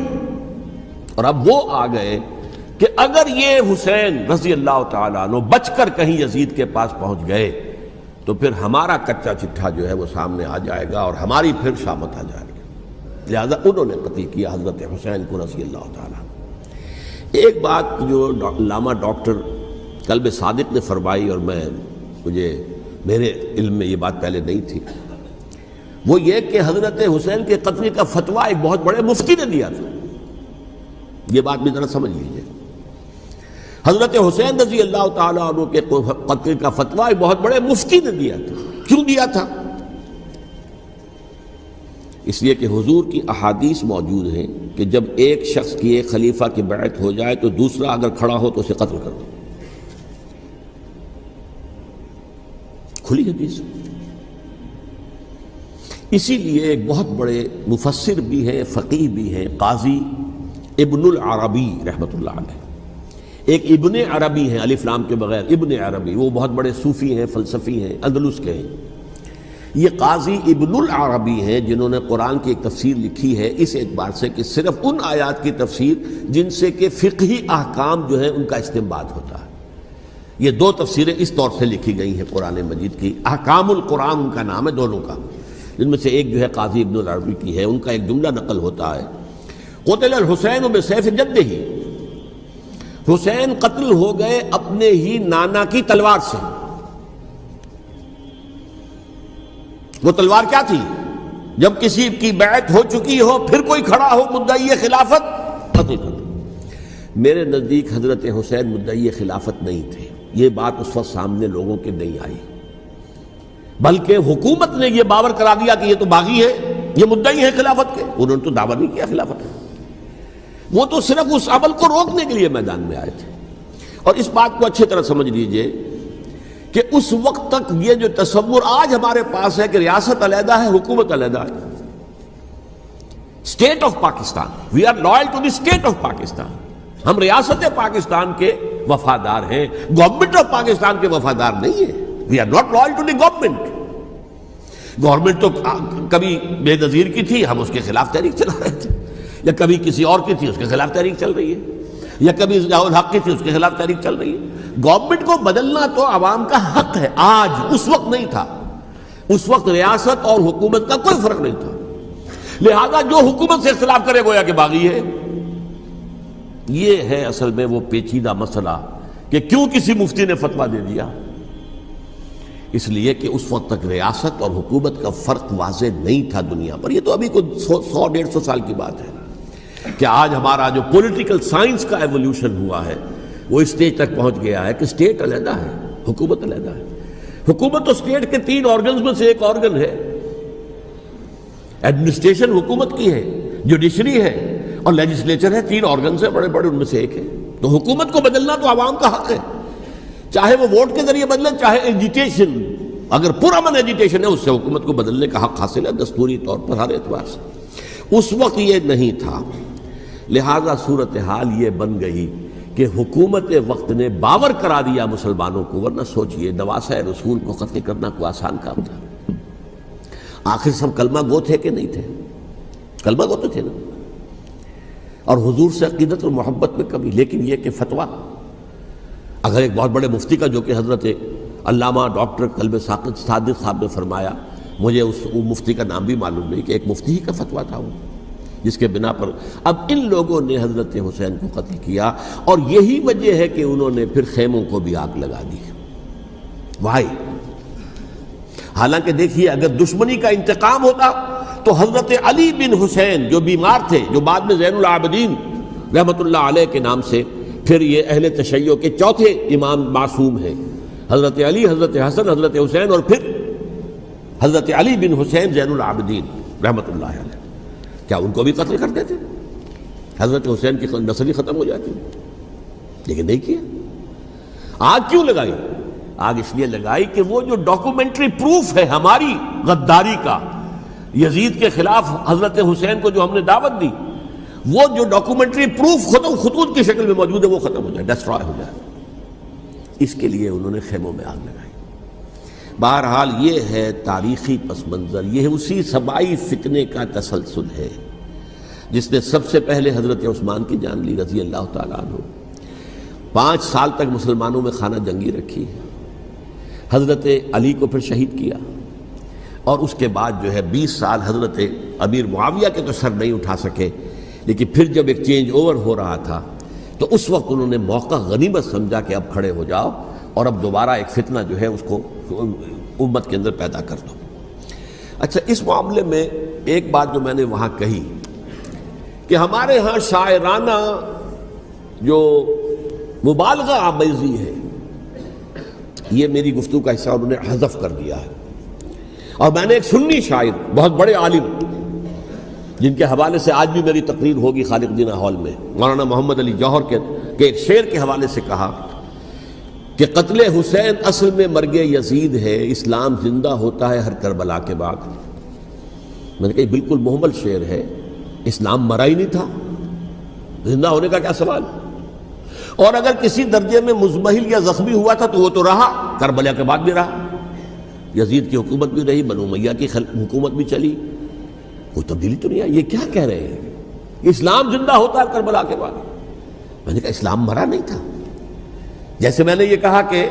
اور اب وہ آ گئے کہ اگر یہ حسین رضی اللہ تعالیٰ عنہ بچ کر کہیں یزید کے پاس پہنچ گئے تو پھر ہمارا کچا چٹھا جو ہے وہ سامنے آ جائے گا اور ہماری پھر شامت آ جائے گی. لہذا انہوں نے قتل کیا حضرت حسین کو رضی اللہ تعالیٰ. ایک بات جو علامہ ڈاکٹر قلب صادق نے فرمائی، اور مجھے میرے علم میں یہ بات پہلے نہیں تھی، وہ یہ کہ حضرت حسین کے قتل کا فتویٰ ایک بہت بڑے مفتی نے دیا تھا. یہ بات بھی ذرا سمجھ لیجیے. حضرت حسین رضی اللہ تعالیٰ عنہ کے قتل کا فتویٰ ایک بہت بڑے مفتی نے دیا تھا. کیوں دیا تھا؟ اس لیے کہ حضور کی احادیث موجود ہیں کہ جب ایک شخص کی ایک خلیفہ کی بیعت ہو جائے تو دوسرا اگر کھڑا ہو تو اسے قتل کر دو. کھلی حدیث. اسی لیے ایک بہت بڑے مفسر بھی ہیں، فقیہ بھی ہیں، قاضی ابن العربی رحمۃ اللہ علیہ. ایک ابن عربی ہیں الف لام کے بغیر، ابن عربی، وہ بہت بڑے صوفی ہیں، فلسفی ہیں، اندلس کے ہیں. یہ قاضی ابن العربی ہیں جنہوں نے قرآن کی ایک تفسیر لکھی ہے اس اعتبار سے کہ صرف ان آیات کی تفسیر جن سے کہ فقہی احکام جو ہیں ان کا استنباط ہوتا ہے. یہ 2 تفسیریں اس طور سے لکھی گئی ہیں قرآن مجید کی. احکام القرآن ان کا نام ہے دونوں کا، جن میں سے ایک جو ہے قاضی ابن العربی کی ہے. ان کا ایک جملہ نقل ہوتا ہے، قتل الحسین بسیف جدہ، حسین قتل ہو گئے اپنے ہی نانا کی تلوار سے. وہ تلوار کیا تھی؟ جب کسی کی بیعت ہو چکی ہو پھر کوئی کھڑا ہو مدعی خلافت، قتل کر دو. میرے نزدیک حضرت حسین مدعی خلافت نہیں تھے. یہ بات اس وقت سامنے لوگوں کے نہیں آئی، بلکہ حکومت نے یہ باور کرا دیا کہ یہ تو باغی ہے، یہ مدعی ہے خلافت کے. انہوں نے تو دعویٰ نہیں کیا خلافت کا، وہ تو صرف اس عمل کو روکنے کے لیے میدان میں آئے تھے. اور اس بات کو اچھی طرح سمجھ لیجئے کہ اس وقت تک یہ جو تصور آج ہمارے پاس ہے کہ ریاست علیحدہ ہے، حکومت علیحدہ ہے، state of Pakistan, we are loyal to the state of Pakistan, ہم ریاست پاکستان کے وفادار ہیں، گورنمنٹ آف پاکستان کے وفادار نہیں ہیں. We are not loyal to the government. Government تو کبھی بے نظیر کی تھی، ہم اس کے خلاف تحریک چلا رہے تھے، یا کبھی کسی اور کی تھی اس کے خلاف تحریک چل رہی ہے، یا کبھی ضیاء الحق کی تھی اس کے خلاف تحریک چل رہی ہے۔ گورنمنٹ کو بدلنا تو عوام کا حق ہے، آج، اس وقت نہیں تھا۔ اس وقت ریاست اور حکومت کا کوئی فرق نہیں تھا، لہذا جو حکومت سے اختلاف کرے گویا کہ باغی ہے۔ یہ ہے اصل میں وہ پیچیدہ مسئلہ کہ کیوں کسی مفتی نے فتویٰ دے دیا، اس لیے کہ اس وقت تک ریاست اور حکومت کا فرق واضح نہیں تھا دنیا پر۔ یہ تو ابھی کوئی 100-150 سال کی بات ہے کہ آج ہمارا جو پولیٹیکل سائنس کا ایولیوشن ہوا ہے وہ اس اسٹیج تک پہنچ گیا ہے کہ اسٹیٹ علیحدہ ہے، حکومت علیحدہ ہے۔ حکومت تو اسٹیٹ کے 3 آرگنز میں سے ایک آرگن ہے، ایڈمنسٹریشن حکومت کی ہے، جوڈیشری ہے اور لیجسلیچر ہے، 3 آرگنز ہیں بڑے بڑے، ان میں سے ایک ہے۔ تو حکومت کو بدلنا تو عوام کا حق ہے، چاہے وہ ووٹ کے ذریعے بدلیں، چاہے ایجیٹیشن، اگر پرامن ایجیٹیشن ہے اس سے حکومت کو بدلنے کا حق حاصل ہے دستوری طور پر ہر اعتبار سے۔ اس وقت یہ نہیں تھا، لہذا صورتحال یہ بن گئی کہ حکومت وقت نے باور کرا دیا مسلمانوں کو، ورنہ سوچئے نواسہ رسول کو قتل کرنا کوئی آسان کام تھا؟ آخر سب کلمہ گو تھے کہ نہیں تھے؟ کلمہ گو تو تھے نا، اور حضور سے عقیدت اور محبت میں کمی، لیکن یہ کہ فتویٰ اگر ایک بہت بڑے مفتی کا، جو کہ حضرت علامہ ڈاکٹر قلب ساقط صادق صاحب نے فرمایا، مجھے اس مفتی کا نام بھی معلوم نہیں، کہ ایک مفتی ہی کا فتویٰ تھا وہ، جس کے بنا پر اب ان لوگوں نے حضرت حسین کو قتل کیا، اور یہی وجہ ہے کہ انہوں نے پھر خیموں کو بھی آگ لگا دی۔ وائی حالانکہ دیکھیے اگر دشمنی کا انتقام ہوتا تو حضرت علی بن حسین جو بیمار تھے، جو بعد میں زین العابدین رحمت اللہ علیہ کے نام سے پھر یہ اہل تشیع کے چوتھے امام معصوم ہیں، حضرت علی، حضرت حسن، حضرت حسین، اور پھر حضرت علی بن حسین زین العابدین رحمت اللہ علیہ، کیا ان کو بھی قتل کر دیتے؟ حضرت حسین کی نسل ہی ختم ہو جاتی، لیکن نہیں کیا۔ آگ کیوں لگائی؟ آگ اس لیے لگائی کہ وہ جو ڈاکومنٹری پروف ہے ہماری غداری کا یزید کے خلاف حضرت حسین کو جو ہم نے دعوت دی، وہ جو ڈاکومنٹری پروف خطوط کی شکل میں موجود ہے وہ ختم ہو جائے، ڈسٹرائے ہو جائے۔ اس کے لیے انہوں نے خیموں میں آگ لگائی۔ بہرحال یہ ہے تاریخی پس منظر، یہ اسی سبائی فتنے کا تسلسل ہے جس نے سب سے پہلے حضرت عثمان کی جان لی رضی اللہ تعالیٰ عنہ۔ 5 سال تک مسلمانوں میں خانہ جنگی رکھی، حضرت علی کو پھر شہید کیا، اور اس کے بعد جو ہے 20 سال حضرت امیر معاویہ کے تو سر نہیں اٹھا سکے، لیکن پھر جب ایک چینج اوور ہو رہا تھا تو اس وقت انہوں نے موقع غنیمت سمجھا کہ اب کھڑے ہو جاؤ اور اب دوبارہ ایک فتنہ جو ہے اس کو امت کے اندر پیدا کر دو۔ اچھا، اس معاملے میں ایک بات جو میں نے وہاں کہی کہ ہمارے ہاں شاعرانہ جو مبالغہ آمیزی ہے، یہ میری گفتگو کا حصہ انہوں نے حذف کر دیا ہے، اور میں نے ایک سنی شاعر بہت بڑے عالم جن کے حوالے سے آج بھی میری تقریر ہوگی خالق جناح ہال میں، مولانا محمد علی جوہر کے ایک شعر کے حوالے سے کہا کہ قتل حسین اصل میں مرگ یزید ہے، اسلام زندہ ہوتا ہے ہر کربلا کے بعد۔ میں نے کہا بالکل محمل شعر ہے، اسلام مرا ہی نہیں تھا، زندہ ہونے کا کیا سوال؟ اور اگر کسی درجے میں مزمحل یا زخمی ہوا تھا تو وہ تو رہا، کربلا کے بعد بھی رہا، یزید کی حکومت بھی رہی، بنو امیہ کی حکومت بھی چلی، کوئی تبدیلی تو نہیں آئی۔ یہ کیا کہہ رہے ہیں؟ اسلام زندہ ہوتا ہے کربلا کے بعد؟ میں نے کہا اسلام مرا نہیں تھا۔ جیسے میں نے یہ کہا کہ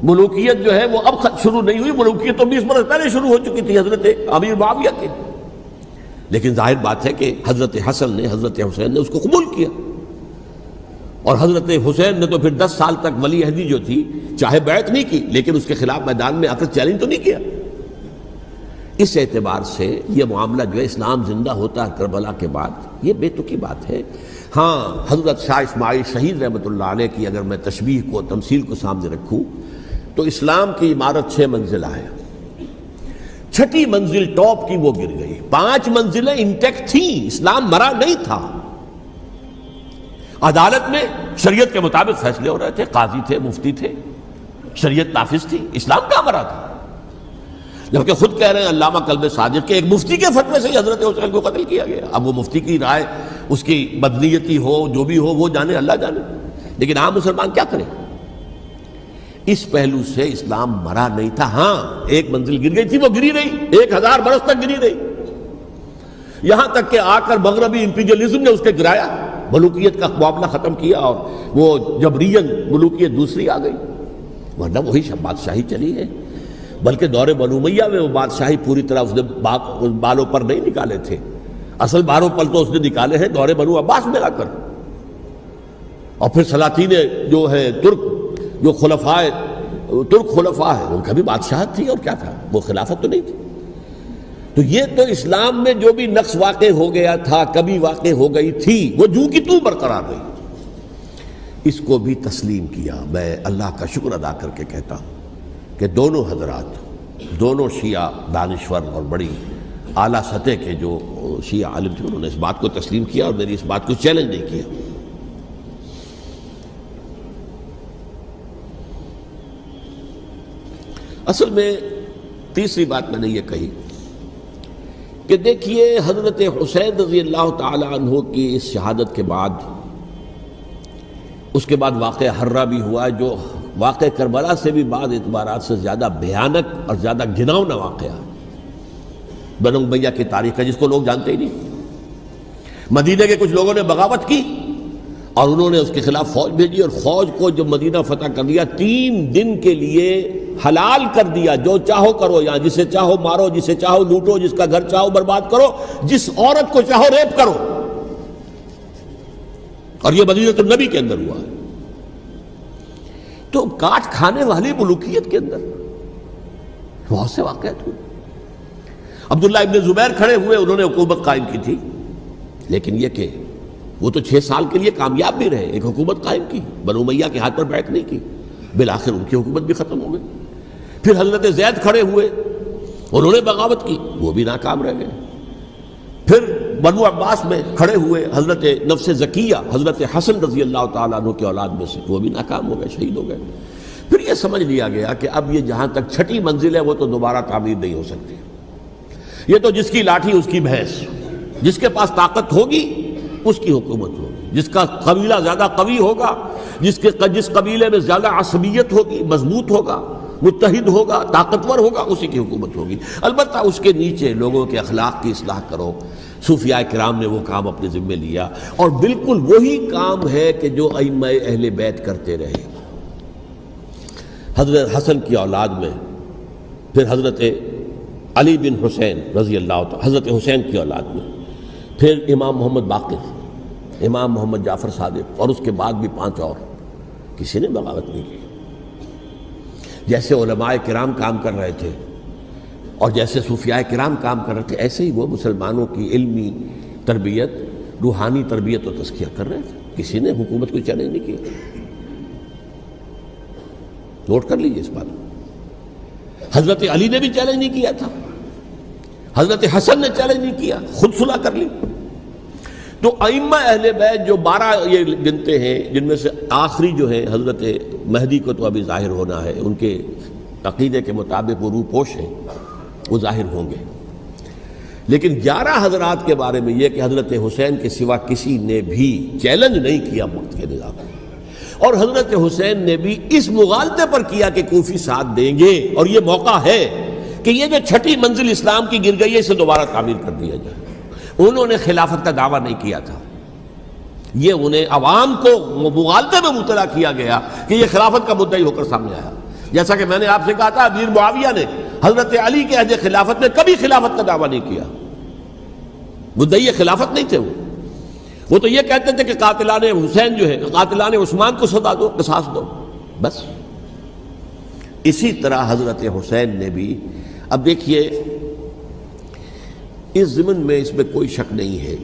ملوکیت جو ہے وہ اب شروع نہیں ہوئی، ملوکیت تو 20 برس پہلے شروع ہو چکی تھی حضرت امیر معاویہ کے، لیکن ظاہر بات ہے کہ حضرت حسن نے، حضرت حسین نے اس کو قبول کیا، اور حضرت حسین نے تو پھر 10 سال تک ولی عہدی جو تھی چاہے بیعت نہیں کی لیکن اس کے خلاف میدان میں آ کر چیلنج تو نہیں کیا۔ اس اعتبار سے یہ معاملہ جو ہے اسلام زندہ ہوتا ہے کربلا کے بعد، یہ بے تکی بات ہے۔ ہاں، حضرت شاہ اسماعیل شہید رحمۃ اللہ علیہ کی اگر میں تشبیہ کو، تمثیل کو سامنے رکھوں تو اسلام کی عمارت 6 منزلہ ہے، 6ٹھی منزل ٹاپ کی وہ گر گئی، 5 منزلیں انٹیکٹ تھیں، اسلام مرا نہیں تھا۔ عدالت میں شریعت کے مطابق فیصلے ہو رہے تھے، قاضی تھے، مفتی تھے، شریعت نافذ تھی، اسلام کہاں مرا تھا؟ جبکہ خود کہہ رہے ہیں علامہ قلب صادق کے ایک مفتی کے فتوے سے ہی حضرت حسین کو قتل کیا گیا۔ اب وہ مفتی کی رائے، اس کی بدنیتی ہو، جو بھی ہو وہ جانے، اللہ جانے، لیکن عام مسلمان کیا کرے؟ اس پہلو سے اسلام مرا نہیں تھا. ہاں ایک منزل گر گئی تھی، وہ گری رہی، 1000 برس تک گری رہی، یہاں تک کہ آ کر مغربی امپیریلزم نے اس کے گرایا، ملوکیت کا معاملہ ختم کیا اور وہ جبرین ملوکیت دوسری آ گئی. ورنہ وہی بادشاہی چلی ہے. بلکہ دور بنو امیہ میں وہ بادشاہی پوری طرح اس نے بالوں پر نہیں نکالے تھے، اصل باروں پل تو اس نے نکالے ہیں دور بنو عباس میں آ کر. اور پھر سلاطین جو ہے ترک، جو ترک خلفاء ہے، ان کا بھی بادشاہت تھی اور کیا تھا، وہ خلافت تو نہیں تھی. تو یہ تو اسلام میں جو بھی نقص واقع ہو گیا تھا، کبھی واقع ہو گئی تھی، وہ جو کی تو برقرار رہی. اس کو بھی تسلیم کیا. میں اللہ کا شکر ادا کر کے کہتا ہوں کہ دونوں حضرات، دونوں شیعہ دانشور اور بڑی اعلیٰ سطح کے جو شیعہ عالم تھے، انہوں نے اس بات کو تسلیم کیا اور میری اس بات کو چیلنج نہیں کیا. اصل میں تیسری بات میں نے یہ کہی کہ دیکھیے حضرت حسین رضی اللہ تعالی عنہ کی اس شہادت کے بعد، اس کے بعد واقعہ حرہ بھی ہوا، جو واقعہ کربلا سے بھی بعض اعتبارات سے زیادہ بھیانک اور زیادہ گھناؤنا واقعہ بنو امیہ کی تاریخ ہے، جس کو لوگ جانتے ہی نہیں. مدینہ کے کچھ لوگوں نے بغاوت کی اور انہوں نے اس کے خلاف فوج بھیجی، اور فوج کو جب مدینہ فتح کر لیا، 3 دن کے لیے حلال کر دیا، جو چاہو کرو، یہاں جسے چاہو مارو، جسے چاہو لوٹو، جس کا گھر چاہو برباد کرو، جس عورت کو چاہو ریپ کرو. اور یہ مدینہ النبی کے اندر ہوا. تو کاٹ کھانے والی ملوکیت کے اندر بہت سے واقعات ہوئے. عبداللہ ابن زبیر کھڑے ہوئے، انہوں نے حکومت قائم کی تھی، لیکن یہ کہ وہ تو 6 سال کے لیے کامیاب بھی رہے، ایک حکومت قائم کی، بنو امیہ کے ہاتھ پر بیعت نہیں کی، بالآخر ان کی حکومت بھی ختم ہو گئی. پھر حضرت زید کھڑے ہوئے، انہوں نے بغاوت کی، وہ بھی ناکام رہ گئے. پھر بنو عباس میں کھڑے ہوئے حضرت نفس زکیہ، حضرت حسن رضی اللہ تعالیٰ عنہ کے اولاد میں سے، وہ بھی ناکام ہو گئے، شہید ہو گئے. پھر یہ سمجھ لیا گیا کہ اب یہ جہاں تک 6ٹھی منزل ہے وہ تو دوبارہ تعمیر نہیں ہو سکتی. یہ تو جس کی لاٹھی اس کی بھینس، جس کے پاس طاقت ہوگی اس کی حکومت ہوگی، جس کا قبیلہ زیادہ قوی ہوگا، جس قبیلے میں زیادہ عصبیت ہوگی، مضبوط ہوگا، متحد ہوگا، طاقتور ہوگا، اسی کی حکومت ہوگی. البتہ اس کے نیچے لوگوں کے اخلاق کی اصلاح کرو. صوفیاء کرام نے وہ کام اپنے ذمے لیا، اور بالکل وہی کام ہے کہ جو ائمہ اہل بیت کرتے رہے. حضرت حسن کی اولاد میں پھر حضرت علی بن حسین رضی اللہ تعالی، حضرت حسین کی اولاد میں پھر امام محمد باقر، امام محمد جعفر صادق، اور اس کے بعد بھی 5 اور. کسی نے بغاوت نہیں کی. جیسے علماء کرام کام کر رہے تھے اور جیسے صوفیاء کرام کام کر رہے تھے، ایسے ہی وہ مسلمانوں کی علمی تربیت، روحانی تربیت و تزکیہ کر رہے تھے. کسی نے حکومت کو چیلنج نہیں کیا. نوٹ کر لیجیے اس بات کو. حضرت علی نے بھی چیلنج نہیں کیا تھا، حضرت حسن نے چیلنج نہیں کیا، خود صلح کر لی. تو ائمہ اہل بیت جو 12 یہ گنتے ہیں، جن میں سے آخری جو ہے حضرت مہدی کو تو ابھی ظاہر ہونا ہے، ان کے عقیدے کے مطابق وہ روح پوش ہیں، وہ ظاہر ہوں گے. لیکن 11 حضرات کے بارے میں یہ کہ حضرت حسین کے سوا کسی نے بھی چیلنج نہیں کیا وقت کے نظام میں. اور حضرت حسین نے بھی اس مغالطے پر کیا کہ کوفی ساتھ دیں گے، اور یہ موقع ہے کہ یہ جو 6ٹھی منزل اسلام کی گر گئی ہے، اسے دوبارہ تعمیر کر دیا جائے. انہوں نے خلافت کا دعویٰ نہیں کیا تھا، یہ انہیں عوام کو مغالطے میں مبتلا کیا گیا کہ یہ خلافت کا مدعی ہو کر سامنے آیا. جیسا کہ میں نے آپ سے کہا تھا، امیر معاویہ نے حضرت علی کے عہد خلافت میں کبھی خلافت کا دعویٰ نہیں کیا. مدعی خلافت نہیں تھے وہ تو یہ کہتے تھے کہ قاتلان حسین جو ہے، قاتلان عثمان کو سزا دو، قصاص دو، بس. اسی طرح حضرت حسین نے بھی. اب دیکھیے اس ضمن میں اس میں کوئی شک نہیں ہے،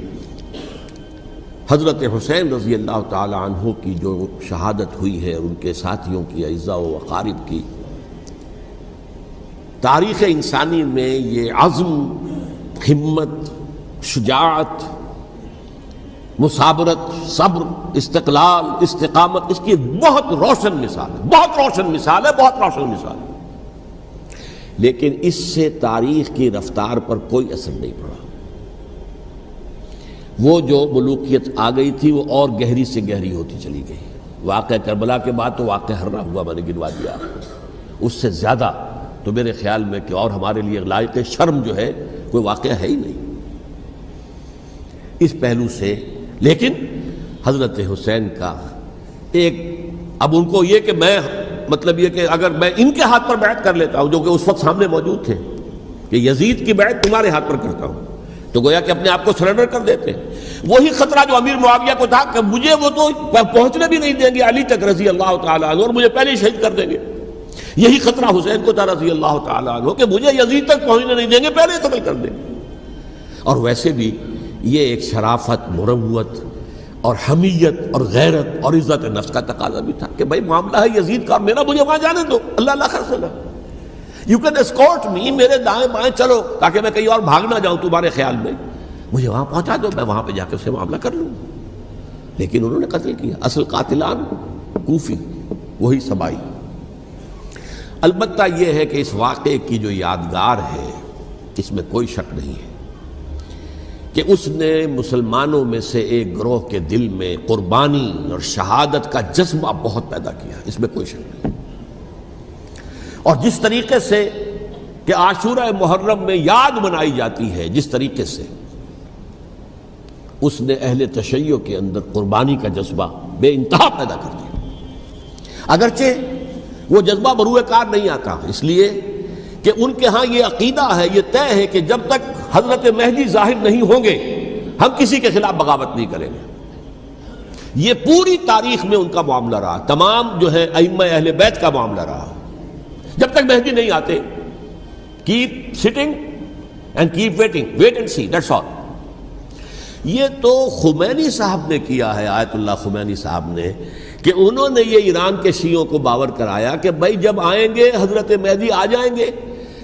حضرت حسین رضی اللہ تعالی عنہ کی جو شہادت ہوئی ہے، اور ان کے ساتھیوں کی، اعزاء و اقارب کی، تاریخ انسانی میں یہ عزم، ہمت، شجاعت، مثابرت، صبر، استقلال، استقامت، اس کی بہت روشن مثال ہے، بہت روشن مثال ہے، بہت روشن مثال ہے. لیکن اس سے تاریخ کی رفتار پر کوئی اثر نہیں پڑا. وہ جو ملوکیت آ گئی تھی وہ اور گہری سے گہری ہوتی چلی گئی. واقعہ کربلا کے بعد تو واقعہ ہررا ہوا میں نے گنوا دیا آپ کو، اس سے زیادہ تو میرے خیال میں کہ اور ہمارے لیے لائق شرم جو ہے کوئی واقعہ ہے ہی نہیں اس پہلو سے۔ لیکن حضرت حسین کا ایک، اب ان کو یہ کہ میں مطلب یہ کہ اگر میں ان کے ہاتھ پر بیعت کر لیتا ہوں جو کہ اس وقت سامنے موجود تھے کہ یزید کی بیعت تمہارے ہاتھ پر کرتا ہوں، تو گویا کہ اپنے آپ کو سرنڈر کر دیتے۔ وہی خطرہ جو امیر معاویہ کو تھا کہ مجھے وہ تو پہنچنے بھی نہیں دیں گے علی تک رضی اللہ تعالیٰ عنہ اور مجھے پہلے ہی شہید کر دیں گے، یہی خطرہ حسین کو تھا رضی اللہ تعالیٰ عنہ کہ مجھے یزید تک پہنچنے نہیں دیں گے، پہلے ہی قتل کر دیں گے۔ اور ویسے بھی یہ ایک شرافت، مروت اور حمیت اور غیرت اور عزت نفس کا تقاضا بھی تھا کہ بھائی معاملہ ہے یزید کا، میرا مجھے وہاں جانے دو، اللہ اللہ خیر سے، یو کین اسکورٹ می، میرے دائیں بائیں چلو تاکہ میں کہیں اور بھاگ نہ جاؤں تمہارے خیال میں، مجھے وہاں پہنچا دو، میں وہاں پہ جا کے اس سے معاملہ کر لوں۔ لیکن انہوں نے قتل کیا، اصل قاتلان کوفی، وہی سبائی۔ البتہ یہ ہے کہ اس واقعے کی جو یادگار ہے اس میں کوئی شک نہیں ہے کہ اس نے مسلمانوں میں سے ایک گروہ کے دل میں قربانی اور شہادت کا جذبہ بہت پیدا کیا، اس میں کوئی شک نہیں۔ اور جس طریقے سے کہ عاشورہ محرم میں یاد منائی جاتی ہے، جس طریقے سے اس نے اہل تشیع کے اندر قربانی کا جذبہ بے انتہا پیدا کر دیا، اگرچہ وہ جذبہ بروئے کار نہیں آتا، اس لیے کہ ان کے ہاں یہ عقیدہ ہے، یہ طے ہے کہ جب تک حضرت مہدی ظاہر نہیں ہوں گے ہم کسی کے خلاف بغاوت نہیں کریں گے۔ یہ پوری تاریخ میں ان کا معاملہ رہا، تمام جو ہے ائمہ اہل بیت کا معاملہ رہا، جب تک مہدی نہیں آتے keep sitting and keep waiting, wait and see, that's all. یہ تو خمینی صاحب نے کیا ہے، آیت اللہ خمینی صاحب نے، کہ انہوں نے یہ ایران کے شیعوں کو باور کرایا کہ بھائی جب آئیں گے حضرت مہدی آ جائیں گے،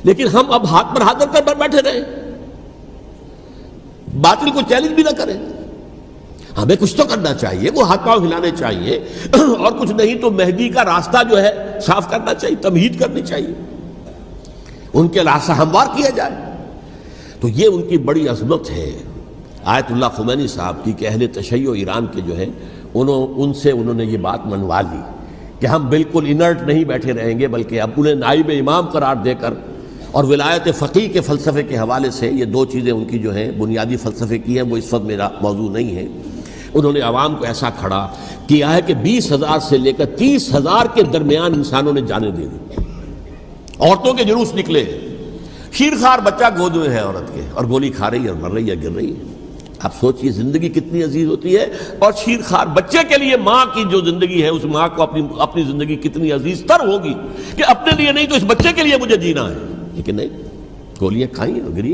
لیکن ہم اب ہاتھ پر ہاتھ رکھ کر بیٹھے رہیں، باطل کو چیلنج بھی نہ کریں، ہمیں کچھ تو کرنا چاہیے، وہ ہاتھ پاؤں ہلانے چاہیے، اور کچھ نہیں تو مہدی کا راستہ جو ہے صاف کرنا چاہیے، تمہید کرنی چاہیے، ان کے راستہ ہموار کیا جائے۔ تو یہ ان کی بڑی عظمت ہے آیت اللہ خمینی صاحب کی کہ اہل تشیع ایران کے جو ہے ان سے انہوں نے یہ بات منوا لی کہ ہم بالکل انرٹ نہیں بیٹھے رہیں گے، بلکہ اب انہیں نائب امام قرار دے کر اور ولایت فقیہ کے فلسفے کے حوالے سے، یہ دو چیزیں ان کی جو ہیں بنیادی فلسفے کی ہیں، وہ اس وقت میرا موضوع نہیں ہے، انہوں نے عوام کو ایسا کھڑا کیا ہے کہ 20,000 سے لے کر 30,000 کے درمیان انسانوں نے جانیں دے دی، عورتوں کے جلوس نکلے، شیرخوار بچہ گود میں ہے عورت کے اور گولی کھا رہی ہے اور مر رہی ہے، گر رہی ہے۔ آپ سوچئے زندگی کتنی عزیز ہوتی ہے، اور شیرخوار بچے کے لیے ماں کی جو زندگی ہے اس ماں کو اپنی زندگی کتنی عزیز تر ہوگی کہ اپنے لیے نہیں تو اس بچے کے لیے مجھے جینا ہے، لیکن نہیں، گولیاں کھائیں اور گری۔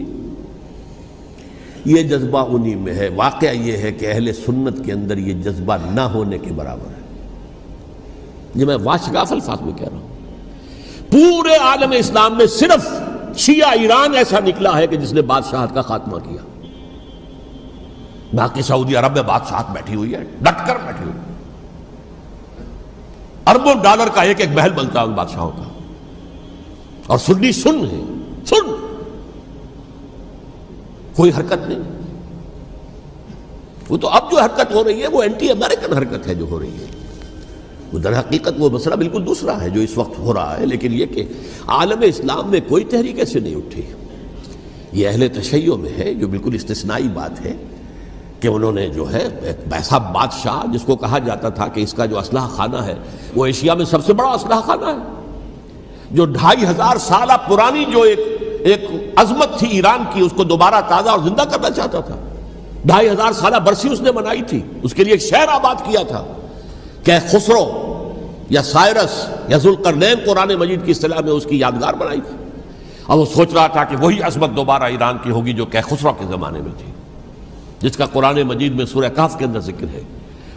یہ جذبہ انہی میں ہے۔ واقعہ یہ ہے کہ اہل سنت کے اندر یہ جذبہ نہ ہونے کے برابر ہے، یہ میں واشگاف الفاظ میں کہہ رہا ہوں۔ پورے عالم اسلام میں صرف شیعہ ایران ایسا نکلا ہے کہ جس نے بادشاہت کا خاتمہ کیا، باقی سعودی عرب میں بادشاہت بیٹھی ہوئی ہے، ڈٹ کر بیٹھی ہوئی، اربوں ڈالر کا ایک ایک محل بنتا ہے ان بادشاہوں کا، اور سنی سن ہے، سن، کوئی حرکت نہیں۔ وہ تو اب جو حرکت ہو رہی ہے وہ اینٹی امریکن حرکت ہے جو ہو رہی ہے، وہ در حقیقت وہ مسئلہ بالکل دوسرا ہے جو اس وقت ہو رہا ہے، لیکن یہ کہ عالم اسلام میں کوئی تحریک ایسے نہیں اٹھی۔ یہ اہل تشیع میں ہے جو بالکل استثنائی بات ہے کہ انہوں نے جو ہے ایک ایسا بادشاہ جس کو کہا جاتا تھا کہ اس کا جو اسلحہ خانہ ہے وہ ایشیا میں سب سے بڑا اسلحہ خانہ ہے، جو 2500 سالہ پرانی جو ایک عظمت تھی ایران کی اس کو دوبارہ تازہ اور زندہ کرنا چاہتا تھا۔ 2500 سالہ برسی اس نے منائی تھی، اس کے لیے ایک شہر آباد کیا تھا کہ خسرو یا سائرس یا ذوالقرنین قرآن مجید کی اصطلاح میں اس کی یادگار بنائی تھی، اور وہ سوچ رہا تھا کہ وہی عظمت دوبارہ ایران کی ہوگی جو کہ خسرو کے زمانے میں تھی، جس کا قرآن مجید میں سورہ کہف کے اندر ذکر ہے،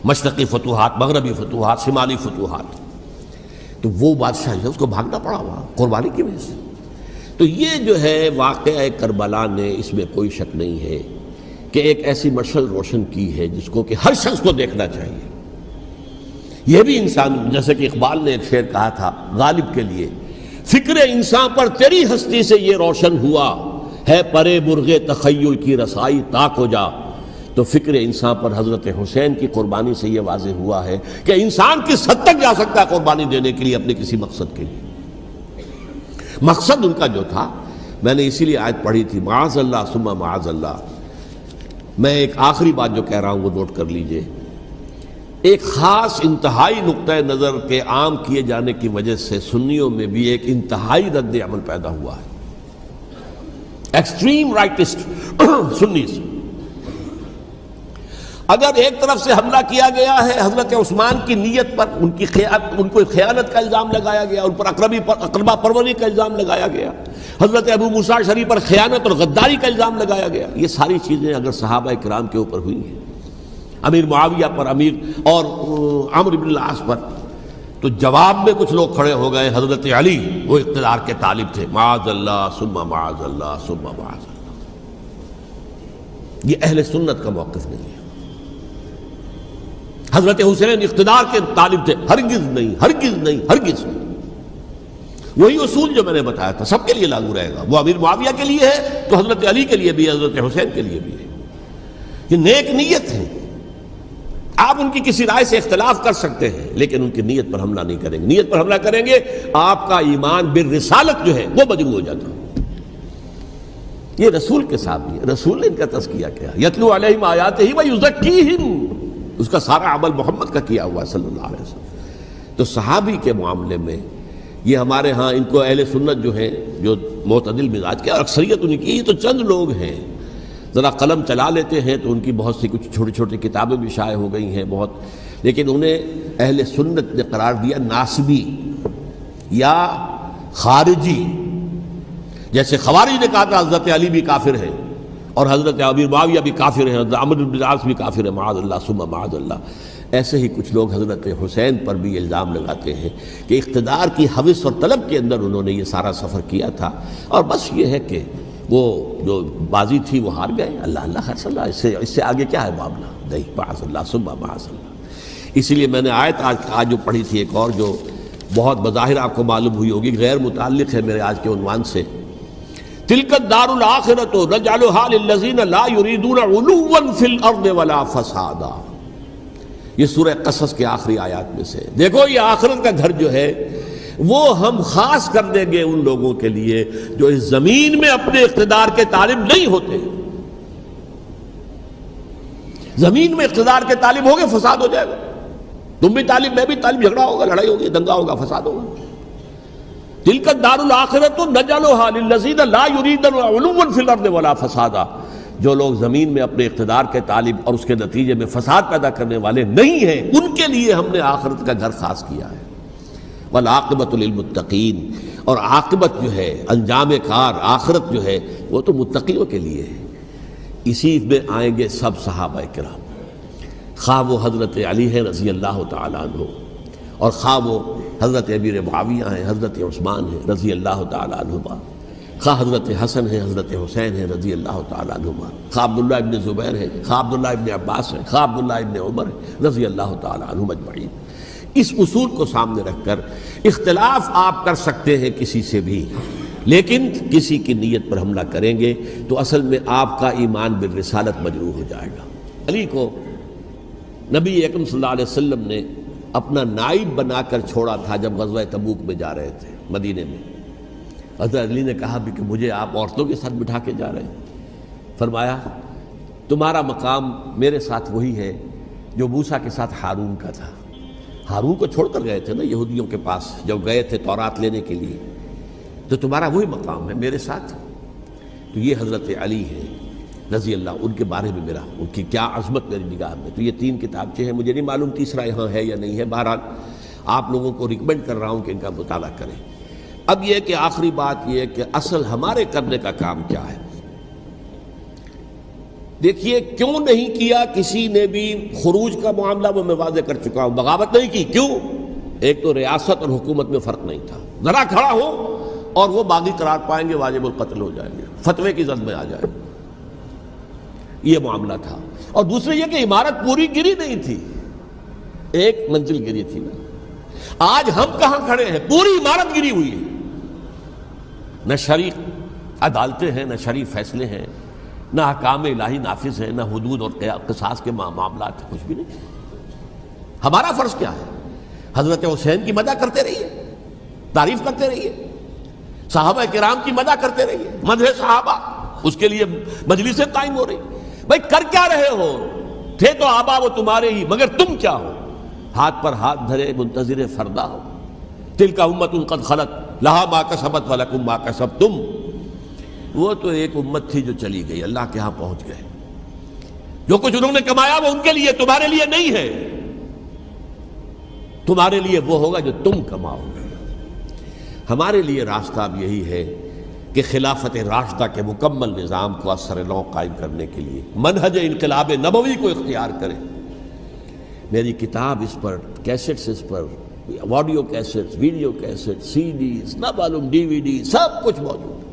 مشرقی فتوحات، مغربی فتوحات، شمالی فتوحات۔ تو وہ بادشاہ ہے اس کو بھاگنا پڑا وہاں قربانی کی وجہ سے۔ تو یہ جو ہے واقعہ کربلا نے، اس میں کوئی شک نہیں ہے کہ ایک ایسی مشعل روشن کی ہے جس کو کہ ہر شخص کو دیکھنا چاہیے۔ یہ بھی انسان، جیسے کہ اقبال نے ایک شعر کہا تھا غالب کے لیے، فکر انسان پر تیری ہستی سے یہ روشن ہوا ہے، پرے مرغ تخیل کی رسائی طاق ہو جا، تو فکر انسان پر حضرت حسین کی قربانی سے یہ واضح ہوا ہے کہ انسان کس حد تک جا سکتا ہے قربانی دینے کے لیے اپنے کسی مقصد کے لیے۔ مقصد ان کا جو تھا، میں نے اسی لیے آیت پڑھی تھی، معاذ اللہ ثم معاذ اللہ۔ میں ایک آخری بات جو کہہ رہا ہوں وہ نوٹ کر لیجئے، ایک خاص انتہائی نقطۂ نظر کے عام کیے جانے کی وجہ سے سنیوں میں بھی ایک انتہائی رد عمل پیدا ہوا ہے، ایکسٹریم رائٹسٹ سنیز۔ اگر ایک طرف سے حملہ کیا گیا ہے حضرت عثمان کی نیت پر، ان کو خیانت کا الزام لگایا گیا، ان پر اقربا پروری کا الزام لگایا گیا، حضرت ابو موسیٰ شریف پر خیانت اور غداری کا الزام لگایا گیا، یہ ساری چیزیں اگر صحابہ کرام کے اوپر ہوئی ہیں، امیر معاویہ پر، امیر اور عمرو بن العاص پر، تو جواب میں کچھ لوگ کھڑے ہو گئے، حضرت علی وہ اقتدار کے طالب تھے، معاذ اللہ ثم معاذ اللہ ثم معاذ اللہ۔ یہ اہل سنت کا موقف نہیں ہے۔ حضرت حسین اقتدار کے طالب تھے، ہرگز نہیں، ہرگز نہیں، ہرگز نہیں۔ وہی اصول جو میں نے بتایا تھا سب کے لیے لاگو رہے گا، وہ امیر معاویہ کے لیے ہے تو حضرت علی کے لیے بھی، حضرت حسین کے لیے بھی ہے۔ یہ نیک نیت ہے، آپ ان کی کسی رائے سے اختلاف کر سکتے ہیں لیکن ان کی نیت پر حملہ نہیں کریں گے۔ نیت پر حملہ کریں گے آپ کا ایمان بالرسالت جو ہے وہ مجروح ہو جاتا ہے۔ یہ رسول کے ساتھ بھی ہے، رسول نے ان کا تزکیہ کیا، یتلو علیہم آیاتہ ویزکیہم، اس کا سارا عمل محمد کا کیا ہوا ہے صلی اللہ علیہ وسلم۔ تو صحابی کے معاملے میں یہ ہمارے ہاں ان کو اہل سنت جو ہیں، جو معتدل مزاج کے، اور اکثریت ان کی، یہ تو چند لوگ ہیں، ذرا قلم چلا لیتے ہیں تو ان کی بہت سی کچھ چھوٹی چھوٹی کتابیں بھی شائع ہو گئی ہیں بہت، لیکن انہیں اہل سنت نے قرار دیا ناسبی یا خارجی۔ جیسے خوارج نے کہا تھا حضرت علی بھی کافر ہیں اور حضرت امیر معاویہ بھی کافر ہیں، حضرت عمرو بن العاص بھی کافر ہیں، معاذ اللہ ثم معاذ اللہ۔ ایسے ہی کچھ لوگ حضرت حسین پر بھی الزام لگاتے ہیں کہ اقتدار کی ہوس اور طلب کے اندر انہوں نے یہ سارا سفر کیا تھا، اور بس یہ ہے کہ وہ جو بازی تھی وہ ہار گئے، اللہ اللہ خیر اللہ، اس سے آگے کیا ہے معاملہ؟ نہیں، معاذ اللہ ثم معاذ اللہ۔ اسی لیے میں نے آیت آج جو پڑھی تھی ایک اور جو بہت بظاہر آپ کو معلوم ہوئی ہوگی، غیر متعلق ہے میرے آج کے عنوان سے، تلک الدار الآخرۃ نجعلھا للذین لا یریدون علوا فی الارض ولا فسادا۔ یہ سورہ قصص کے آخری آیات میں سے، دیکھو یہ آخرت کا گھر جو ہے وہ ہم خاص کر دیں گے ان لوگوں کے لیے جو اس زمین میں اپنے اقتدار کے طالب نہیں ہوتے۔ زمین میں اقتدار کے طالب ہوگے فساد ہو جائے گا، تم بھی طالب میں بھی طالب، جھگڑا ہوگا، لڑائی ہوگی، دنگا ہوگا، فساد ہوگا۔ تلک الدار الآخرۃ نجعلھا للذین لا یریدون علوا فی الارض ولا فسادا۔ جو لوگ زمین میں اپنے اقتدار کے طالب اور اس کے نتیجے میں فساد پیدا کرنے والے نہیں ہیں، ان کے لیے ہم نے آخرت کا گھر خاص کیا ہے۔ والعاقبۃ للمتقین، اور عاقبت جو ہے، انجام کار، آخرت جو ہے وہ تو متقیوں کے لیے ہے۔ اسی میں آئیں گے سب صحابہ کرام، خواہ وہ حضرت علی ہیں رضی اللہ تعالیٰ عنہ، اور خواہ وہ حضرت امیر معاویہ ہیں، حضرت عثمان ہیں رضی اللہ تعالیٰ عنہما، خواہ حضرت حسن ہیں، حضرت حسین ہیں رضی اللہ تعالیٰ عنہما، خواہ عبداللہ ابن زبیر ہیں، خواہ عبداللہ ابن عباس ہیں، خواہ عبداللہ ابن عمر ہیں رضی اللہ تعالیٰ عنہم اجمعین۔ اس اصول کو سامنے رکھ کر اختلاف آپ کر سکتے ہیں کسی سے بھی، لیکن کسی کی نیت پر حملہ کریں گے تو اصل میں آپ کا ایمان بالرسالت مجروح ہو جائے گا۔ علی کو نبی اکرم صلی اللہ علیہ وسلم نے اپنا نائب بنا کر چھوڑا تھا جب غزوہ تبوک میں جا رہے تھے مدینے میں۔ حضرت علی نے کہا بھی کہ مجھے آپ عورتوں کے ساتھ بٹھا کے جا رہے ہیں۔ فرمایا تمہارا مقام میرے ساتھ وہی ہے جو موسیٰ کے ساتھ ہارون کا تھا۔ ہارون کو چھوڑ کر گئے تھے نا یہودیوں کے پاس جب گئے تھے تورات لینے کے لیے، تو تمہارا وہی مقام ہے میرے ساتھ۔ تو یہ حضرت علی ہے رضی اللہ، ان کے بارے میں ان کی کیا عظمت میری نگاہ میں۔ تو یہ 3 کتابچے ہیں، مجھے نہیں معلوم تیسرا یہاں ہے یا نہیں ہے، بہرحال آپ لوگوں کو ریکمینڈ کر رہا ہوں کہ ان کا مطالعہ کریں۔ اب یہ کہ آخری بات یہ کہ اصل ہمارے کرنے کا کام کیا ہے۔ دیکھیے کیوں نہیں کیا کسی نے بھی خروج کا معاملہ وہ میں واضح کر چکا ہوں، بغاوت نہیں کی، کیوں؟ ایک تو ریاست اور حکومت میں فرق نہیں تھا، ذرا کھڑا ہو اور وہ باغی قرار پائیں گے، واجب القتل ہو جائیں گے، فتوے کی زد میں آ جائیں گے، یہ معاملہ تھا۔ اور دوسرے یہ کہ عمارت پوری گری نہیں تھی، ایک منزل گری تھی نا۔ آج ہم کہاں کھڑے ہیں؟ پوری عمارت گری ہوئی ہے، نہ شرعی عدالتیں ہیں، نہ شرعی فیصلے ہیں، نہ احکام الہی نافذ ہے، نہ حدود اور قصاص کے معاملات ہیں، کچھ بھی نہیں۔ ہمارا فرض کیا ہے؟ حضرت حسین کی مدح کرتے رہیے، تعریف کرتے رہیے، صحابہ کرام کی مدح کرتے رہیے، مدح صحابہ، اس کے لیے مجلسیں قائم ہو رہی۔ بھائی کر کیا رہے ہو؟ تھے تو آبا وہ تمہارے ہی، مگر تم کیا ہو؟ ہاتھ پر ہاتھ دھرے منتظر فردا ہو۔ تلک امت قد خلت لہا ما کسبت ولکم ما کسبتم۔ وہ تو ایک امت تھی جو چلی گئی، اللہ کے ہاں پہنچ گئے۔ جو کچھ انہوں نے کمایا وہ ان کے لیے، تمہارے لیے نہیں ہے۔ تمہارے لیے وہ ہوگا جو تم کماؤ گے۔ ہمارے لیے راستہ اب یہی ہے کہ خلافت راشدہ کے مکمل نظام کو اثر نو قائم کرنے کے لیے منہج انقلاب نبوی کو اختیار کریں۔ میری کتاب اس پر، کیسٹس اس پر، آڈیو کیسٹس، ویڈیو کیسٹ، سی ڈیز، نہ معلوم ڈی وی ڈی، سب کچھ موجود ہے۔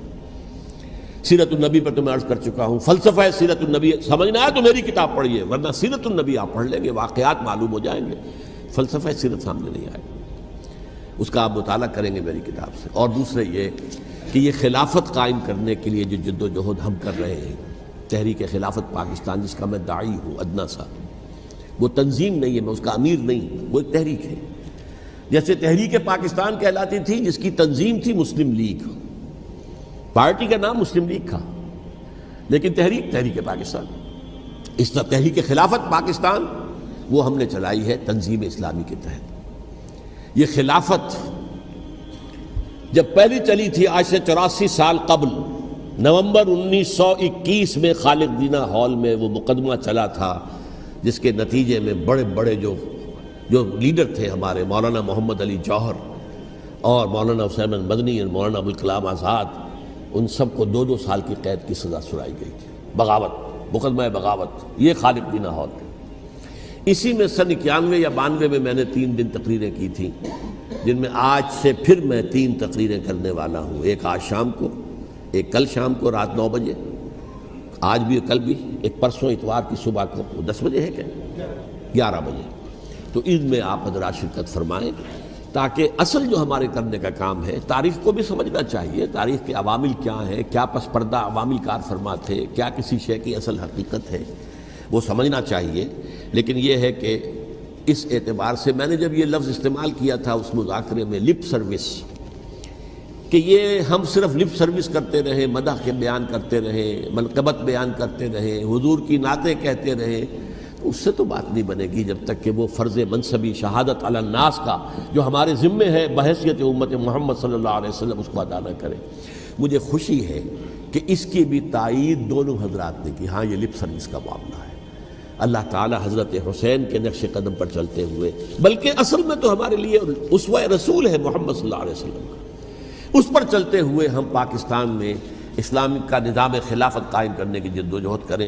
سیرت النبی پر تو میں عرض کر چکا ہوں، فلسفہ سیرت النبی سمجھنا ہے تو میری کتاب پڑھیے، ورنہ سیرت النبی آپ پڑھ لیں گے، واقعات معلوم ہو جائیں گے، فلسفہ سیرت سامنے نہیں آئے، اس کا آپ مطالعہ کریں گے میری کتاب سے۔ اور دوسرے یہ کہ یہ خلافت قائم کرنے کے لیے جو جد و جہد ہم کر رہے ہیں، تحریک خلافت پاکستان جس کا میں داعی ہوں ادنا سا، وہ تنظیم نہیں ہے، میں اس کا امیر نہیں، وہ ایک تحریک ہے۔ جیسے تحریک پاکستان کہلاتی تھی جس کی تنظیم تھی مسلم لیگ، پارٹی کا نام مسلم لیگ تھا، لیکن تحریک پاکستان۔ اس طرح تحریک خلافت پاکستان وہ ہم نے چلائی ہے تنظیم اسلامی کے تحت۔ یہ خلافت جب پہلی چلی تھی آج سے 84 سال قبل، نومبر 1921 میں خالق دینہ ہال میں وہ مقدمہ چلا تھا، جس کے نتیجے میں بڑے بڑے جو لیڈر تھے ہمارے، مولانا محمد علی جوہر اور مولانا حسین مدنی اور مولانا ابوالکلام آزاد، ان سب کو 2 سال کی قید کی سزا سنائی گئی تھی، بغاوت، مقدمہ بغاوت، یہ خالق دینہ ہال۔ اسی میں سن 91 یا 92 میں نے 3 دن تقریریں کی تھیں، جن میں آج سے پھر میں 3 تقریریں کرنے والا ہوں، ایک آج شام کو، ایک کل شام کو رات 9 بجے، آج بھی کل بھی، ایک پرسوں اتوار کی صبح کو 10 بجے ہے کیا 11 بجے۔ تو ان میں آپ حضرات شرکت فرمائیں، تاکہ اصل جو ہمارے کرنے کا کام ہے، تاریخ کو بھی سمجھنا چاہیے، تاریخ کے عوامل کیا ہیں، کیا پس پردہ عوامل کار فرما تھے، کیا کسی شے کی اصل حقیقت ہے، وہ سمجھنا چاہیے۔ لیکن یہ ہے کہ اس اعتبار سے میں نے جب یہ لفظ استعمال کیا تھا اس مذاکرے میں، لپ سروس، کہ یہ ہم صرف لپ سروس کرتے رہے، مدح کے بیان کرتے رہے، منقبت بیان کرتے رہے، حضور کی نعتیں کہتے رہے، اس سے تو بات نہیں بنے گی جب تک کہ وہ فرض منصبی شہادت علی الناس کا جو ہمارے ذمے ہے بحیثیت امت محمد صلی اللہ علیہ وسلم، اس کو ادا نہ کریں۔ مجھے خوشی ہے کہ اس کی بھی تائید دونوں حضرات نے کی، ہاں یہ لپ سروس کا معاملہ ہے۔ اللہ تعالی حضرت حسین کے نقش قدم پر چلتے ہوئے، بلکہ اصل میں تو ہمارے لیے اسوہ رسول ہے محمد صلی اللہ علیہ وسلم کا، اس پر چلتے ہوئے ہم پاکستان میں اسلام کا نظام خلافت قائم کرنے کی جد و جہد کریں۔